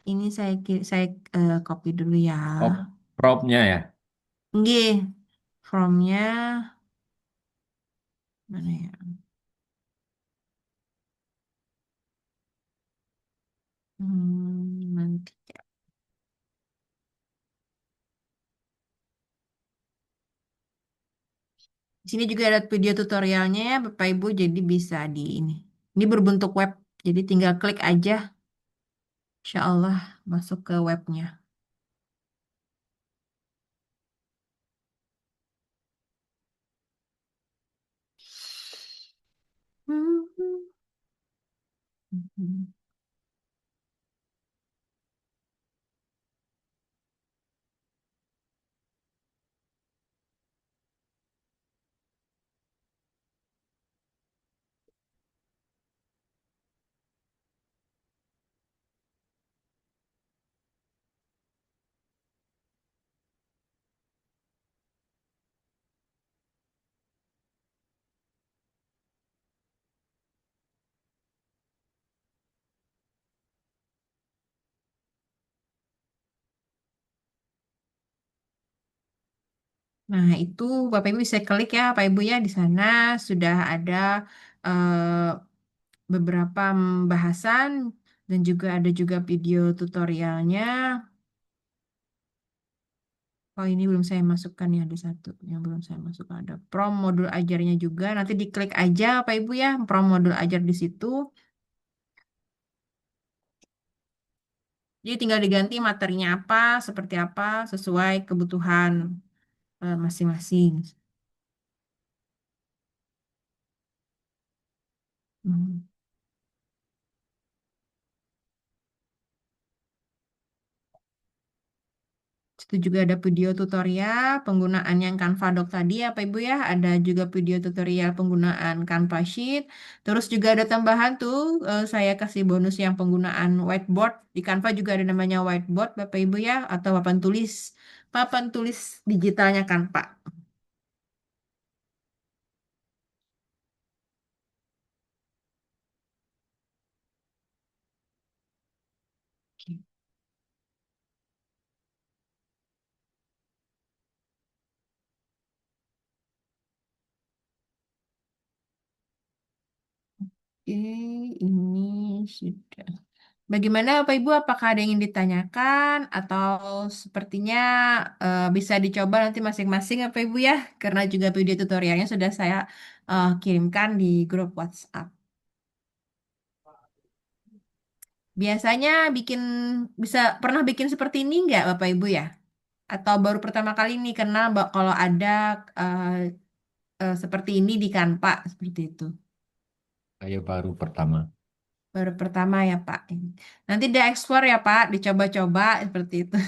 S1: Ini saya copy dulu ya.
S4: Prop-nya ya.
S1: Nggih, promnya mana ya? Nanti. Di sini juga ada video tutorialnya ya, Bapak Ibu. Jadi bisa di ini. Ini berbentuk web. Jadi tinggal klik aja. Insya Allah masuk ke webnya. Nah, itu Bapak Ibu bisa klik ya, Pak Ibu ya, di sana sudah ada beberapa bahasan dan juga ada juga video tutorialnya. Oh, ini belum saya masukkan ya, ada satu yang belum saya masukkan. Ada prom modul ajarnya juga. Nanti diklik aja, Pak Ibu ya, prom modul ajar di situ. Jadi tinggal diganti materinya apa, seperti apa, sesuai kebutuhan masing-masing. Hmm. Itu juga ada video tutorial penggunaan yang Canva Doc tadi ya Pak Ibu ya. Ada juga video tutorial penggunaan Canva Sheet. Terus juga ada tambahan tuh saya kasih bonus yang penggunaan whiteboard. Di Canva juga ada namanya whiteboard Bapak Ibu ya. Atau papan tulis. Papan tulis digitalnya Canva. ini sudah. Bagaimana Bapak Ibu? Apakah ada yang ingin ditanyakan atau sepertinya bisa dicoba nanti masing-masing Bapak Ibu ya? Karena juga video tutorialnya sudah saya kirimkan di grup WhatsApp. Biasanya bisa pernah bikin seperti ini nggak Bapak Ibu ya? Atau baru pertama kali ini karena kalau ada eh, seperti ini di Canva seperti itu.
S4: Saya baru pertama.
S1: Baru pertama ya Pak. Nanti diekspor ya Pak, dicoba-coba seperti itu.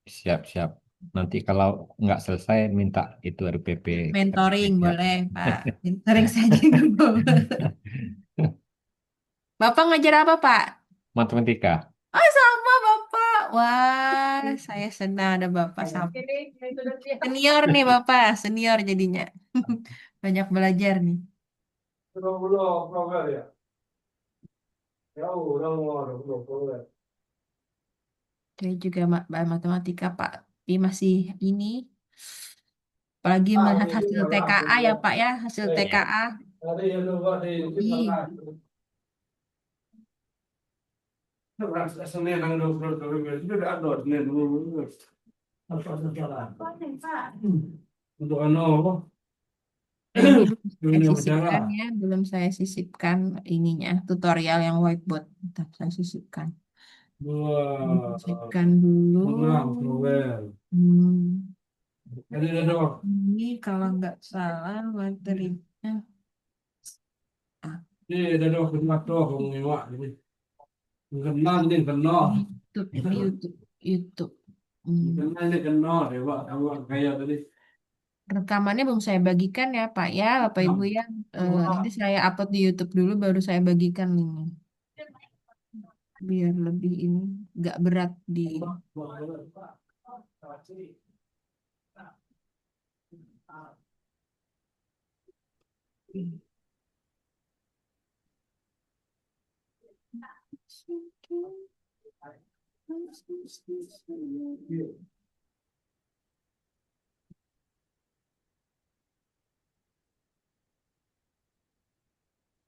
S4: Siap-siap. Nanti kalau nggak selesai minta itu RPP.
S1: Mentoring
S4: Siap.
S1: boleh Pak. Mentoring saja dulu. Bapak ngajar apa Pak?
S4: Matematika.
S1: Oh sama Bapak. Wah, saya senang ada Bapak sama. Senior nih Bapak, senior jadinya. Banyak belajar nih. Saya juga matematika Pak. Ini masih ini. Apalagi melihat hasil TKA ya Pak ya, hasil
S4: Iya.
S1: TKA. Ih,
S2: Untuk ano,
S1: ini belum saya
S2: ini
S1: sisipkan
S2: bicara.
S1: ya, belum saya sisipkan ininya, tutorial yang whiteboard. Bentar, saya sisipkan.
S2: Dua,
S1: Sisipkan dulu.
S2: menang, Crowell.
S1: Hmm,
S2: Jadi ada dua.
S1: ini kalau nggak salah materinya. Ah,
S2: Jadi ada dua khidmat tuh, kung iwa. Jadi, kenal ini kenal.
S1: YouTube, YouTube, YouTube. Hmm.
S2: Kenal ini kenal, iwa, iwa kayak tadi.
S1: Rekamannya belum saya bagikan ya Pak ya, Bapak Ibu ya. Nanti saya upload di YouTube dulu, baru saya bagikan linknya. Biar lebih ini, nggak berat di.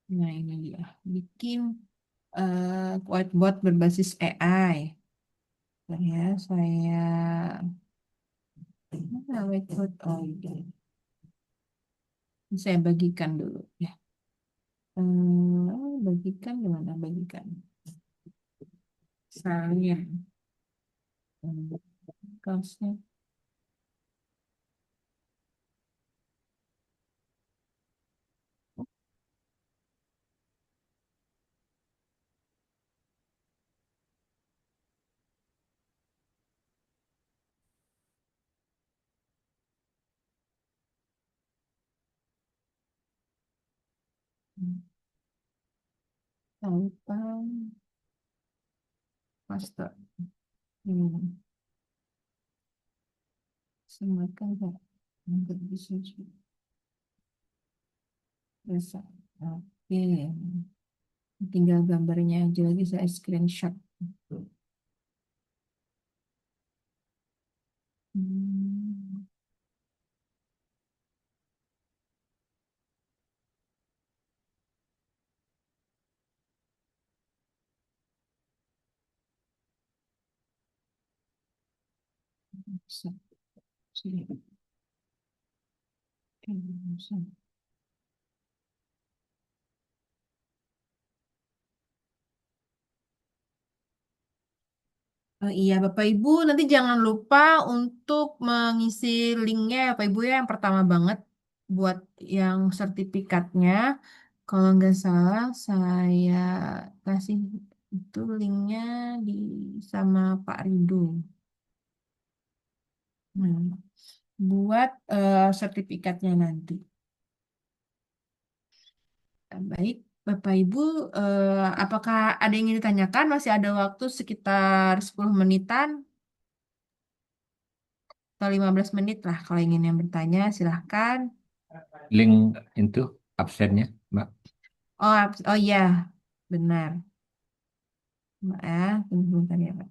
S1: Nah ini dia, bikin whiteboard berbasis AI. Saya mana whiteboard? Oh iya, saya bagikan dulu ya. Bagikan gimana? Bagikan. Salin. Kelasnya. Tautan. Master. Hmm. Semakan Pak. Untuk bisa bisa. Oke. Tinggal gambarnya aja lagi saya screenshot. Hmm. Bisa. Sini. Bisa. Iya, Bapak Ibu, nanti jangan lupa untuk mengisi linknya ya, Bapak Ibu ya, yang pertama banget buat yang sertifikatnya. Kalau nggak salah, saya kasih itu linknya di sama Pak Rido. Nah, buat sertifikatnya nanti. Baik, Bapak Ibu, apakah ada yang ingin ditanyakan? Masih ada waktu sekitar 10 menitan atau 15 menit lah. Kalau ingin yang bertanya, silahkan.
S4: Link itu absennya, Mbak.
S1: Oh, oh iya, benar. Mbak ya, tunggu sebentar ya, Pak.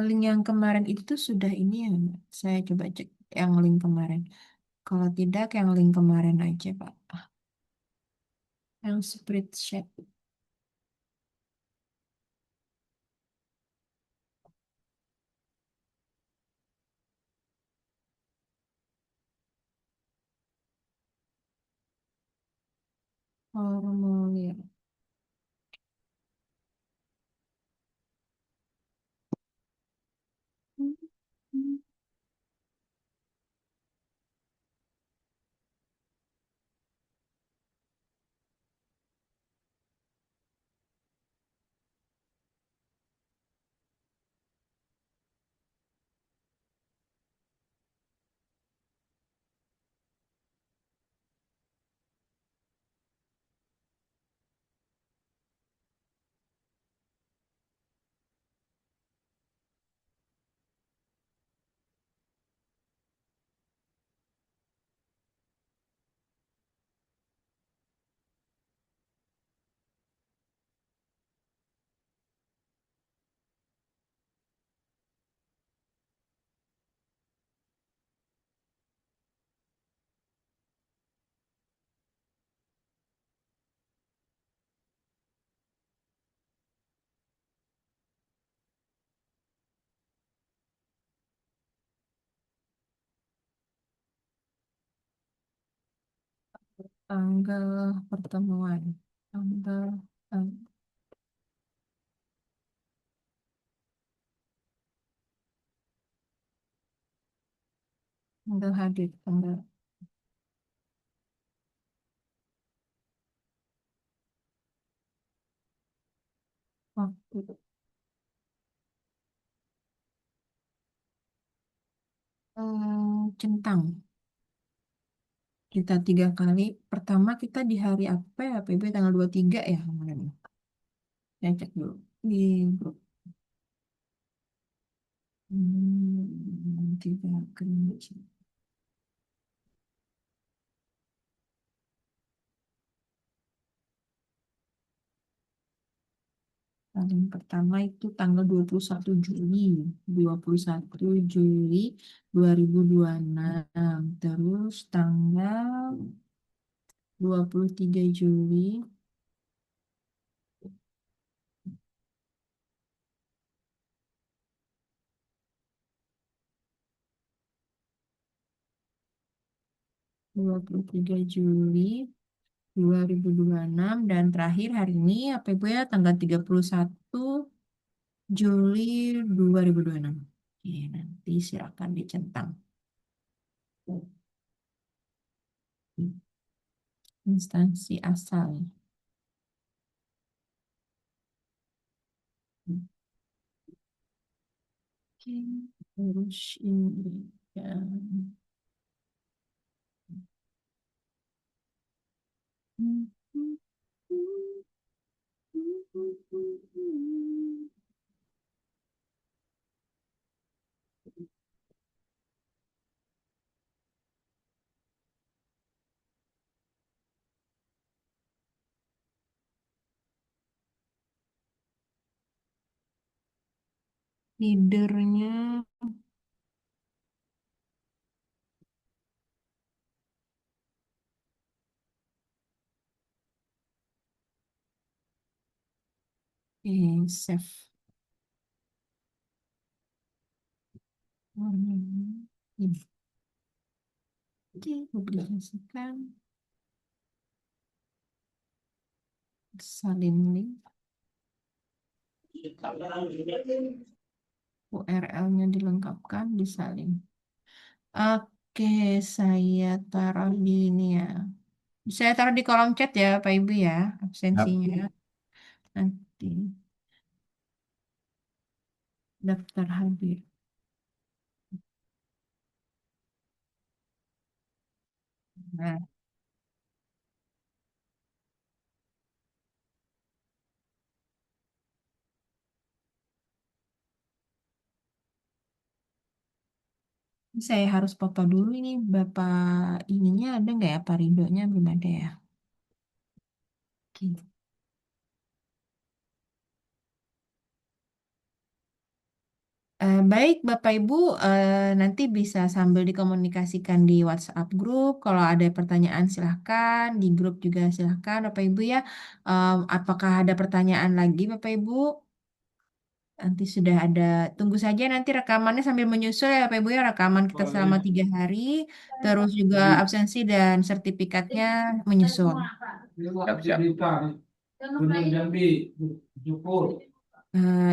S1: Link yang kemarin itu sudah ini ya, Mbak. Saya coba cek yang link kemarin. Kalau tidak, yang link kemarin aja, Pak. Yang spreadsheet. Formulir. Tanggal pertemuan. Tanggal, tang- tanggal hadir. Tanggal waktu. Centang. Kita 3 kali. Pertama kita di hari apa ya? PB tanggal 23 ya kemarin. Saya cek dulu di grup. 3 kali. Paling pertama itu tanggal 21 Juli. 21 Juli 2026. Terus tanggal 23 Juli 2026 dan terakhir hari ini APB ya tanggal 31 Juli 2026. Oke, nanti silakan dicentang instansi asal. Oke, terus ini ya. Leadernya save. Ini. Oke, publikasikan. Salin link. URL-nya dilengkapkan, disalin. Oke, saya taruh di ini ya. Saya taruh di kolom chat ya, Pak Ibu ya,
S4: Siap.
S1: absensinya. Nanti daftar hadir. Nah, saya harus foto dulu ini, Bapak ininya ada nggak ya, Pak Ridhonya belum ada ya. Oke. Baik, Bapak Ibu, nanti bisa sambil dikomunikasikan di WhatsApp grup. Kalau ada pertanyaan silahkan, di grup juga silahkan, Bapak Ibu ya. Apakah ada pertanyaan lagi, Bapak Ibu? Nanti sudah ada, tunggu saja nanti rekamannya sambil menyusul ya Bapak Ibu ya, rekaman kita selama 3 hari, terus juga absensi dan sertifikatnya menyusul.
S4: Siap, siap.
S2: Gunung Jambi, Jupur,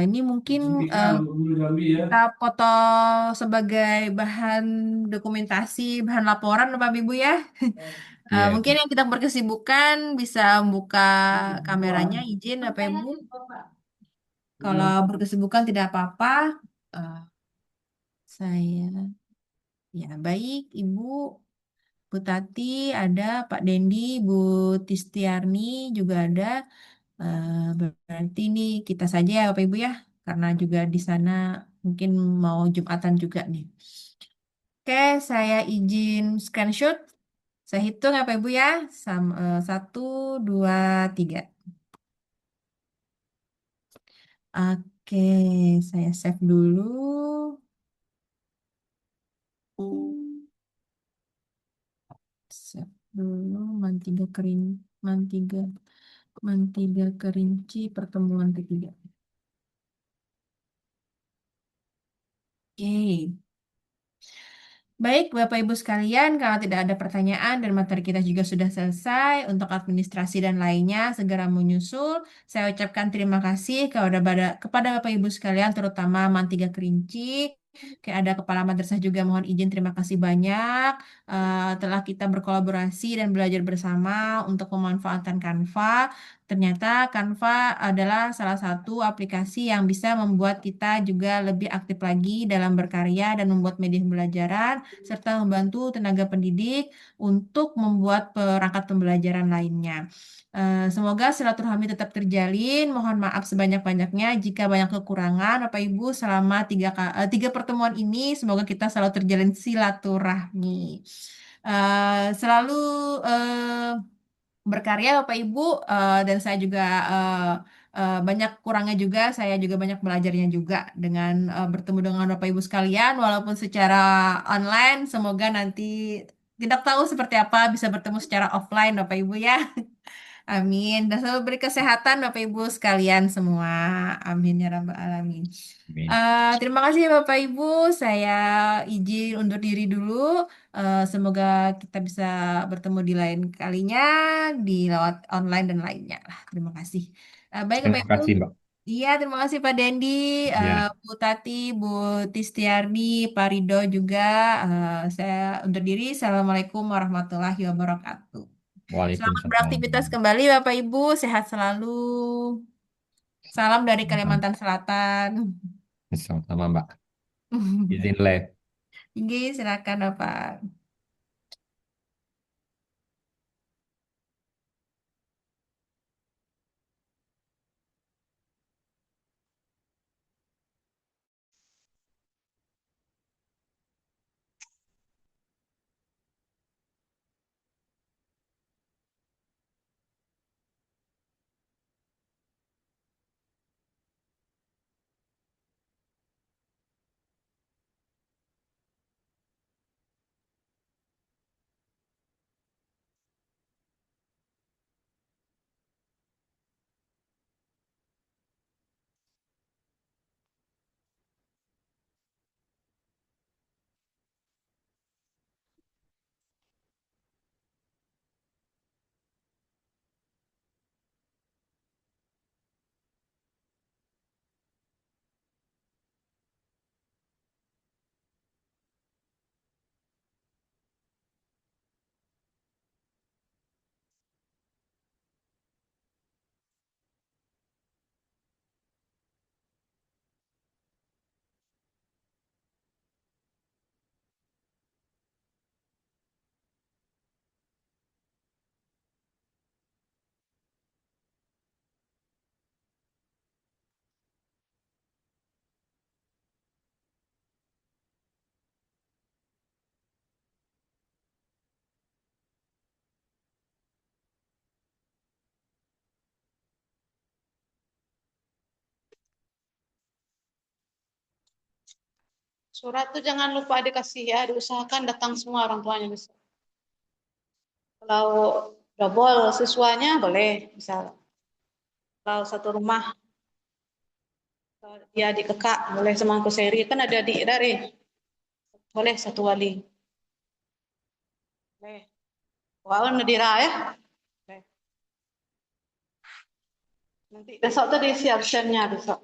S1: Ini mungkin
S2: Gunung Jambi ya.
S1: kita foto sebagai bahan dokumentasi, bahan laporan Bapak Ibu ya.
S4: Iya,
S1: Mungkin yang kita berkesibukan bisa buka kameranya, izin Bapak Ibu. Kalau berkesibukan tidak apa-apa. Eh, saya, ya baik Ibu. Bu Tati ada, Pak Dendi, Bu Tistiarni juga ada. Berarti ini kita saja ya Bapak Ibu ya, karena juga di sana mungkin mau Jumatan juga nih. Oke, saya izin screenshot. Saya hitung ya Bapak Ibu ya. 1, 2, 3. Oke, saya save dulu. Save dulu. Mantiga kering, mantiga, mantiga kerinci pertemuan ketiga. Oke. Baik, Bapak Ibu sekalian, kalau tidak ada pertanyaan dan materi kita juga sudah selesai, untuk administrasi dan lainnya segera menyusul. Saya ucapkan terima kasih kepada Bapak Ibu sekalian, terutama Mantiga Kerinci. Kayak ada Kepala Madrasah juga mohon izin terima kasih banyak telah kita berkolaborasi dan belajar bersama untuk pemanfaatan Canva. Ternyata Canva adalah salah satu aplikasi yang bisa membuat kita juga lebih aktif lagi dalam berkarya dan membuat media pembelajaran serta membantu tenaga pendidik untuk membuat perangkat pembelajaran lainnya. Semoga silaturahmi tetap terjalin. Mohon maaf sebanyak-banyaknya jika banyak kekurangan. Bapak Ibu, selama 3 pertemuan ini, semoga kita selalu terjalin silaturahmi. Selalu eh, berkarya Bapak Ibu, dan saya juga banyak kurangnya juga, saya juga banyak belajarnya juga dengan bertemu dengan Bapak Ibu sekalian walaupun secara online. Semoga nanti tidak tahu seperti apa bisa bertemu secara offline Bapak Ibu ya. Amin. Dan selalu beri kesehatan Bapak Ibu sekalian semua. Amin ya Rabbal Alamin.
S4: amin.
S1: Terima kasih ya Bapak Ibu. Saya izin undur diri dulu. Semoga kita bisa bertemu di lain kalinya di lewat online dan lainnya lah. Terima kasih. Baik Bapak
S4: Terima
S1: Ibu.
S4: kasih, Mbak.
S1: Iya, terima kasih Pak Dendi,
S4: Ya,
S1: Bu Tati, Bu Tistiarni, Pak Rido juga. Saya undur diri. Assalamualaikum warahmatullahi wabarakatuh. Selamat
S4: Waalaikumsalam.
S1: beraktivitas kembali Bapak Ibu. Sehat selalu. Salam dari Kalimantan Selatan.
S4: Sama-sama, Mbak. Izin live.
S1: Tinggi, silakan Bapak.
S5: Surat tuh jangan lupa dikasih ya, diusahakan datang semua orang tuanya besok. Kalau double siswanya boleh, misal kalau satu rumah kalau dia di kakak boleh sama aku seri kan ada adik dari boleh satu wali. Boleh. Wow, Nadira ya. Boleh. Nanti besok tuh diisi absennya besok.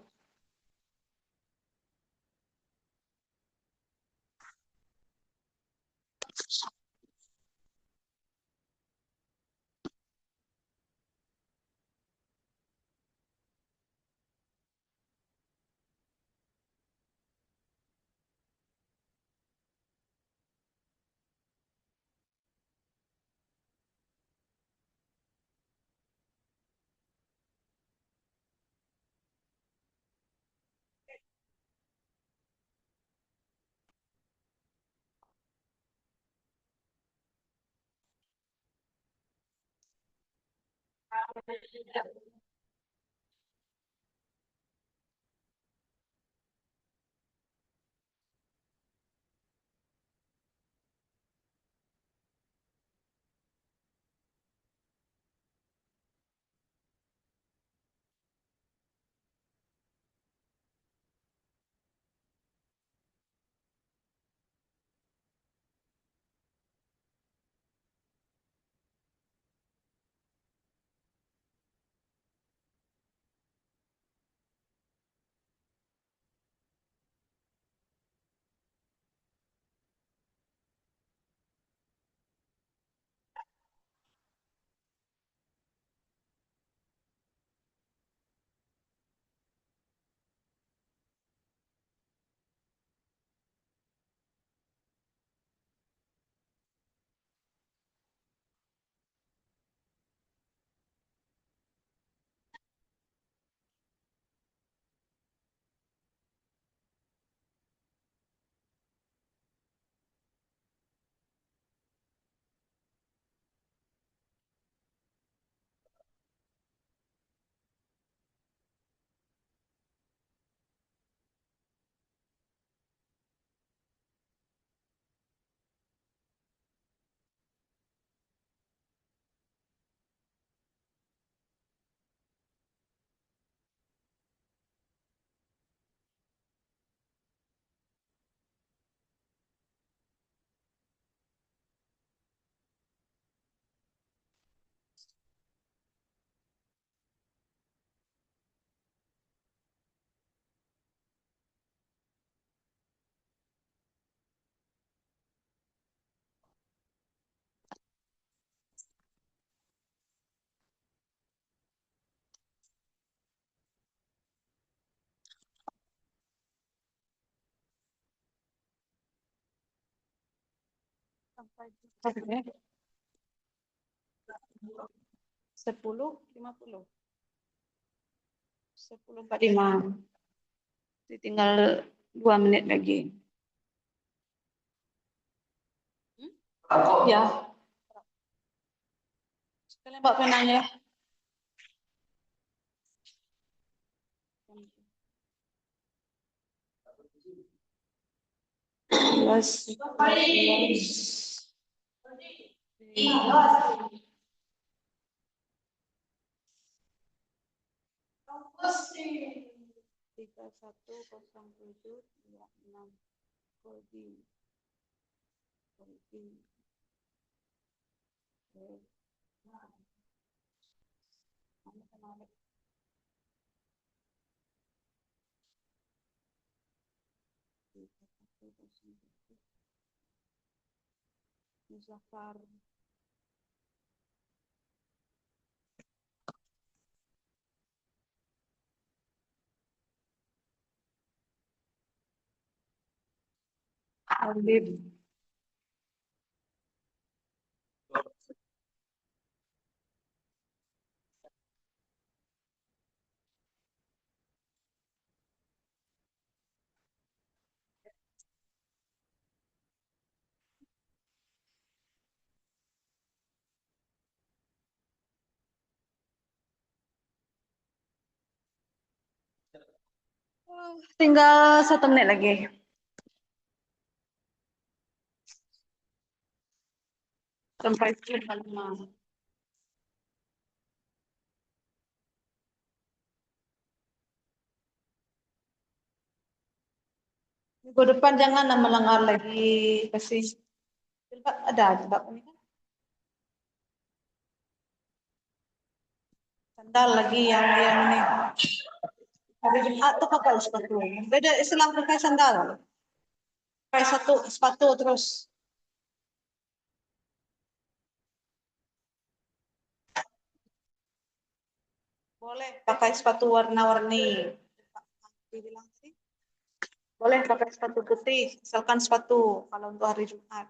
S5: Sampai 10.50. 10.45. Tinggal 2 menit lagi. Ya. Sekalian bawa penanya. Plus, tiga satu kosong tujuh dua enam coding coding Muzaffar Alif. Tinggal 1 menit lagi. sampai 5. Minggu depan janganlah melanggar lagi, kasih jilbab ada jilbab ini kan. Sandal lagi yang ini. Hari Jumat tuh pakai sepatu. Beda istilah pakai sandal. Pakai satu sepatu terus. Boleh pakai sepatu warna-warni. Dibilang tadi, boleh pakai sepatu putih, misalkan sepatu kalau untuk hari Jumat.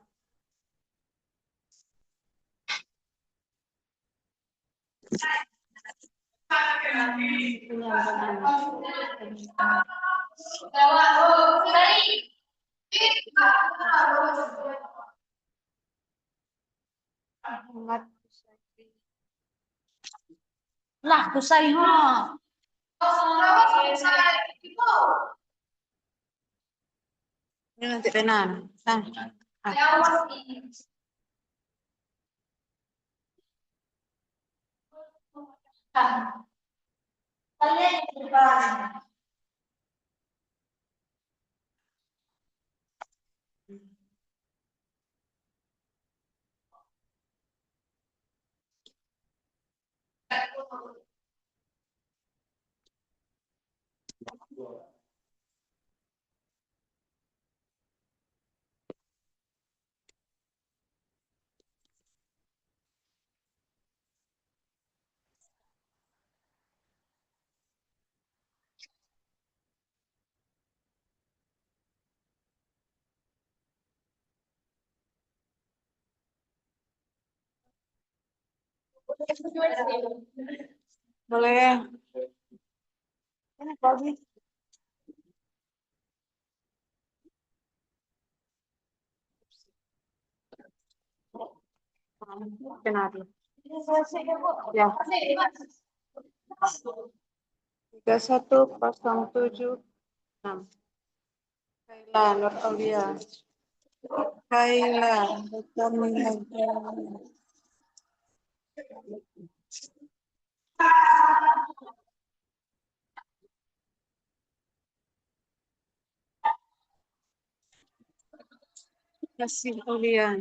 S5: Lah, pusai ha. Ini nanti penan. Nah. Boleh. Ini pagi. Benar. Ya. 31076. Kaila Nur Aulia. Kaila. Kasih Aulia.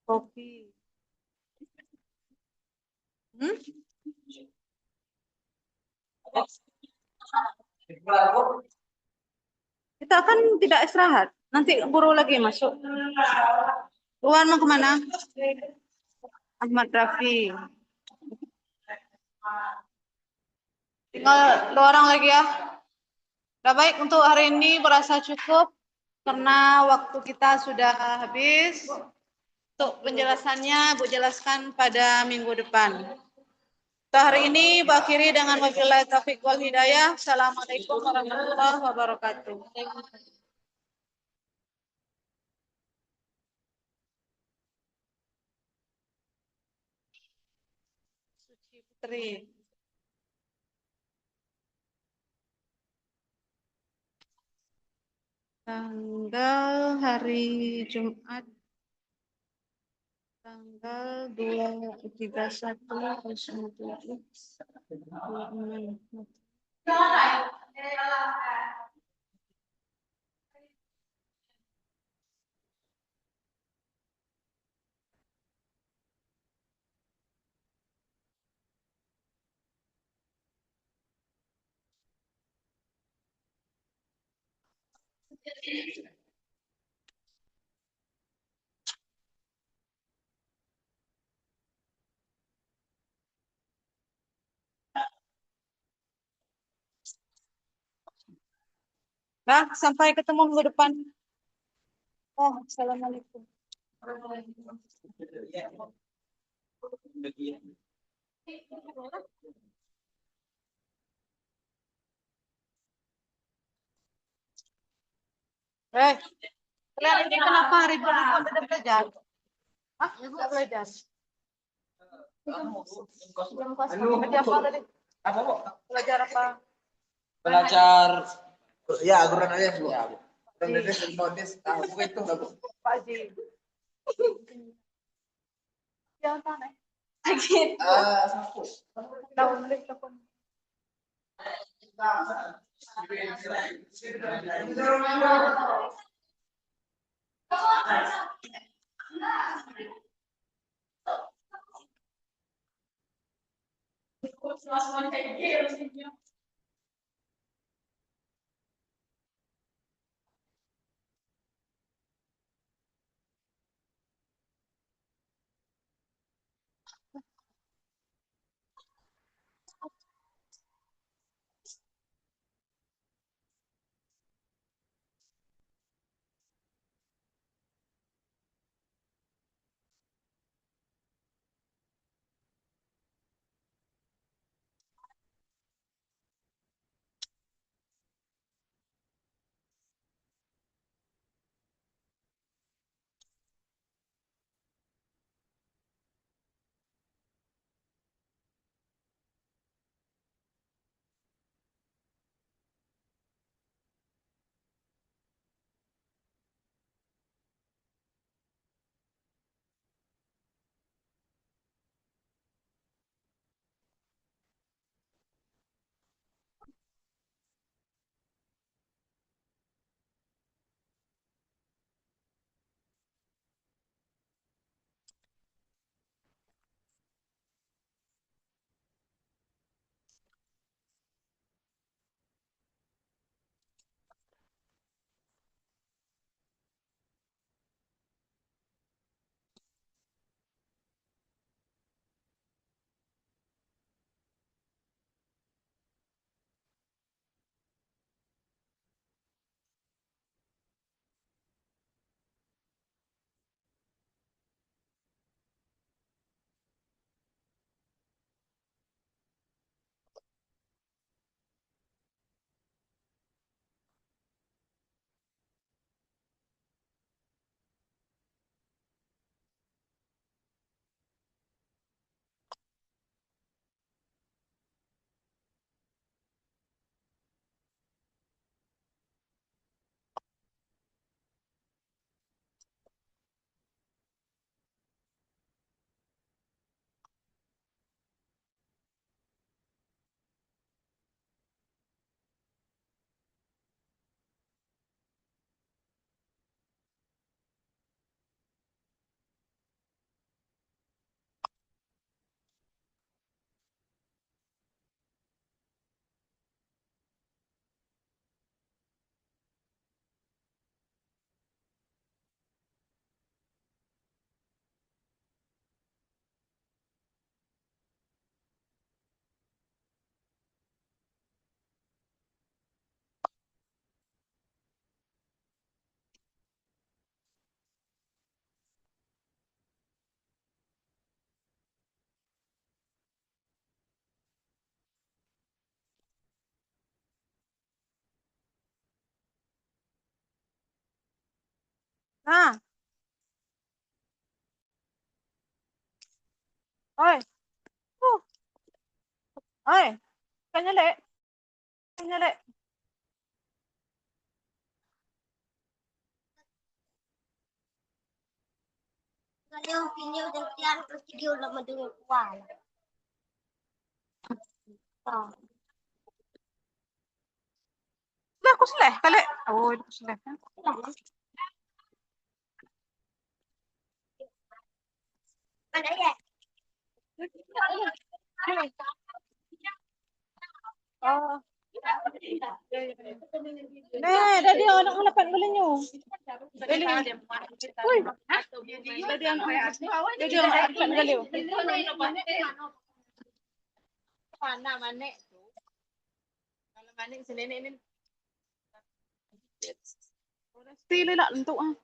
S5: Kopi. Hmm? Kita akan tidak istirahat. Nanti buru lagi masuk. Luar mau kemana? Ahmad Rafi. Tinggal 2 orang lagi ya. Udah baik untuk hari ini berasa cukup karena waktu kita sudah habis. Untuk penjelasannya Bu jelaskan pada minggu depan. Untuk hari ini Bu akhiri dengan wabillahi taufiq wal hidayah. Assalamualaikum warahmatullahi wabarakatuh. Suci Putri. Tanggal hari Jumat tanggal 2/31/27. Nah, sampai ketemu minggu depan. Oh, assalamualaikum. Eh, kalian ini kenapa ribut-ribut tidak belajar? Hah? Tidak belajar? Belajar apa tadi?
S6: Apa, Bu?
S5: Belajar apa?
S6: Belajar ya aguran aja, Bu. Ya, Bu. Notis, notis, buku itu lah, Bu.
S5: Pak Haji. Jangan tanah.
S6: Sapu.
S5: Tahu nulis telepon. Nah, oi, uh, oi, kanya le, kanya le.
S7: Kalau video udah kelar terus video udah mendengar kuala.
S5: Sudah aku seleh, kali. Oh, itu seleh.
S7: Ada ya?
S5: Oh. Nah, dah dia anak ngelapan galinyo. Gali. Uy. Dah dia anak ngelapan galinyo. Mana mana? Kalau mana sini ini. Stili lah untuk ah.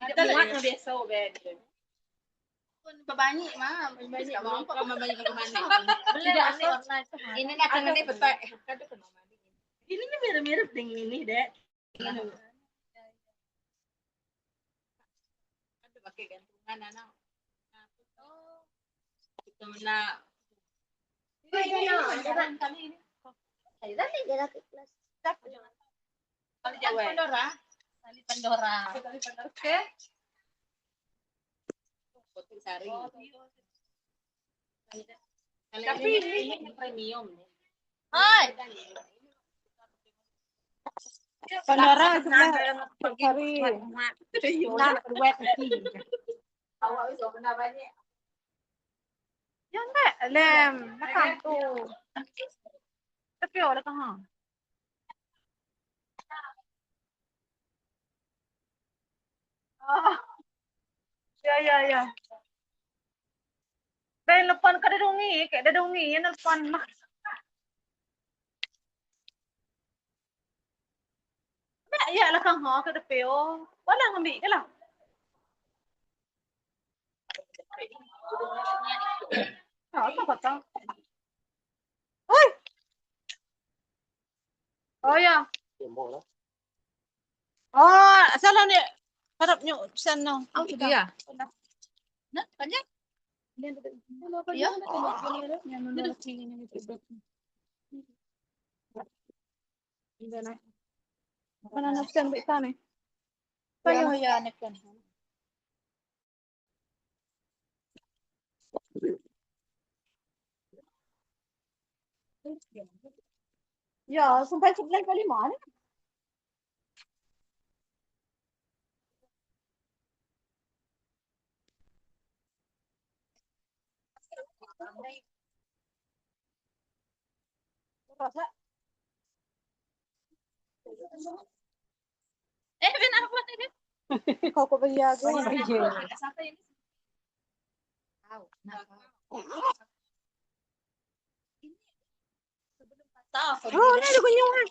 S5: Kita lihat biasa ben. Pun banyak mah, banyak mau kok banyak ke mana. Ini nak tangan ini betul. Ini mirip-mirip dengan ini, Dek. Ada pakai gantungan anak. Kita mana? Kali ini.
S7: Dali dia ke kelas.
S5: Kali Jawa. Pandora. Kali Pandora. Kali Pandora. Oke. Poting sari. Tapi ini premium nih. Hai. Pandora sebelah cari. Nah, wet awak bisa kena banyak. Ya enggak, lem, makan tuh. Tapi orang kah? Oh, ya. Dari telepon ke dadungi, kayak dadungi ya telepon mah. Ya lah kang ho ke depan. Wala ngambil ke lah. Apa kata? Oi. Oh ya. Oh, salah ni. Harap nyo pesan no. Oh, dia. Nah, tanya. Ya. Mana nak pesan baik sana? Payo ya nak kan. Ya, sampai 11 kali mana? Rasa. Ben apa buat ini? Kau kau beli aku. Satu ini. Tahu. Oh, ini ada kunjungan.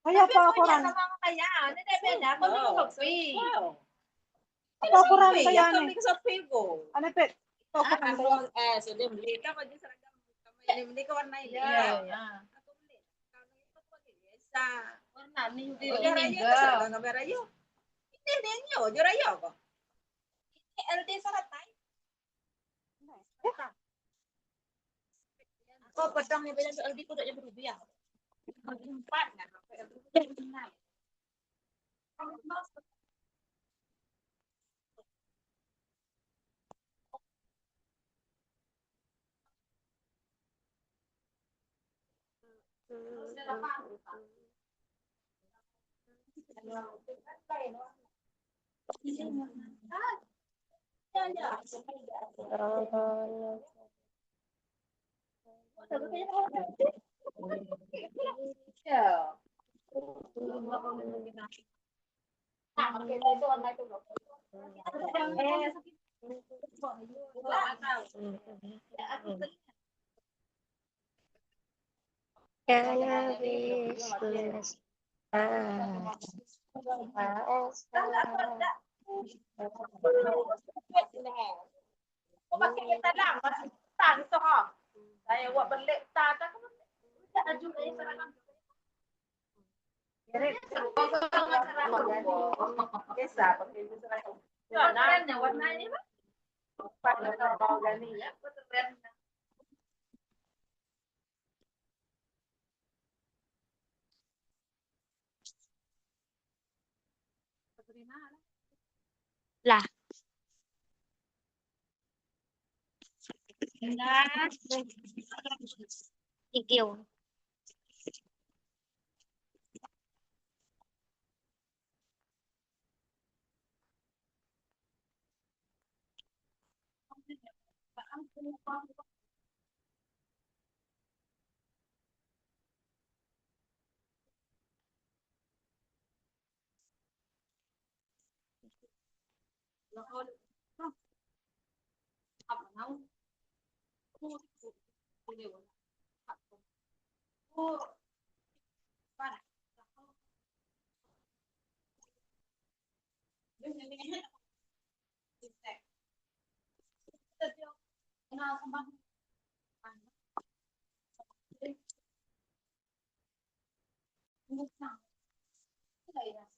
S5: Kaya apa koran? Kaya, ini dia beda. Kau minum kopi. Apa koran kaya ni? Ano pet? Apa koran?
S8: Sudah beli kan baju seragam. Kamu ini beli ke warna ini.
S5: Iya.
S8: Aku beli. Kalau itu pakai biasa.
S5: Warna ni
S8: Oh, jarayo itu seragam gambar ayo. Ini nenyo, jarayo kok. Ini LD Saratai.
S5: Kau pedang ni beda soal di kudanya berubah. Empat nak.
S7: Cannabis plus.
S5: Pakai kita dah, tak itu ha. Saya buat belik tak tak. Aju dari seragam.
S8: Biasa pakai seragam.
S5: Warnanya warna ini mah. Warna bau gani ya. Keren.
S7: Lah. Ikiw.
S8: Iya.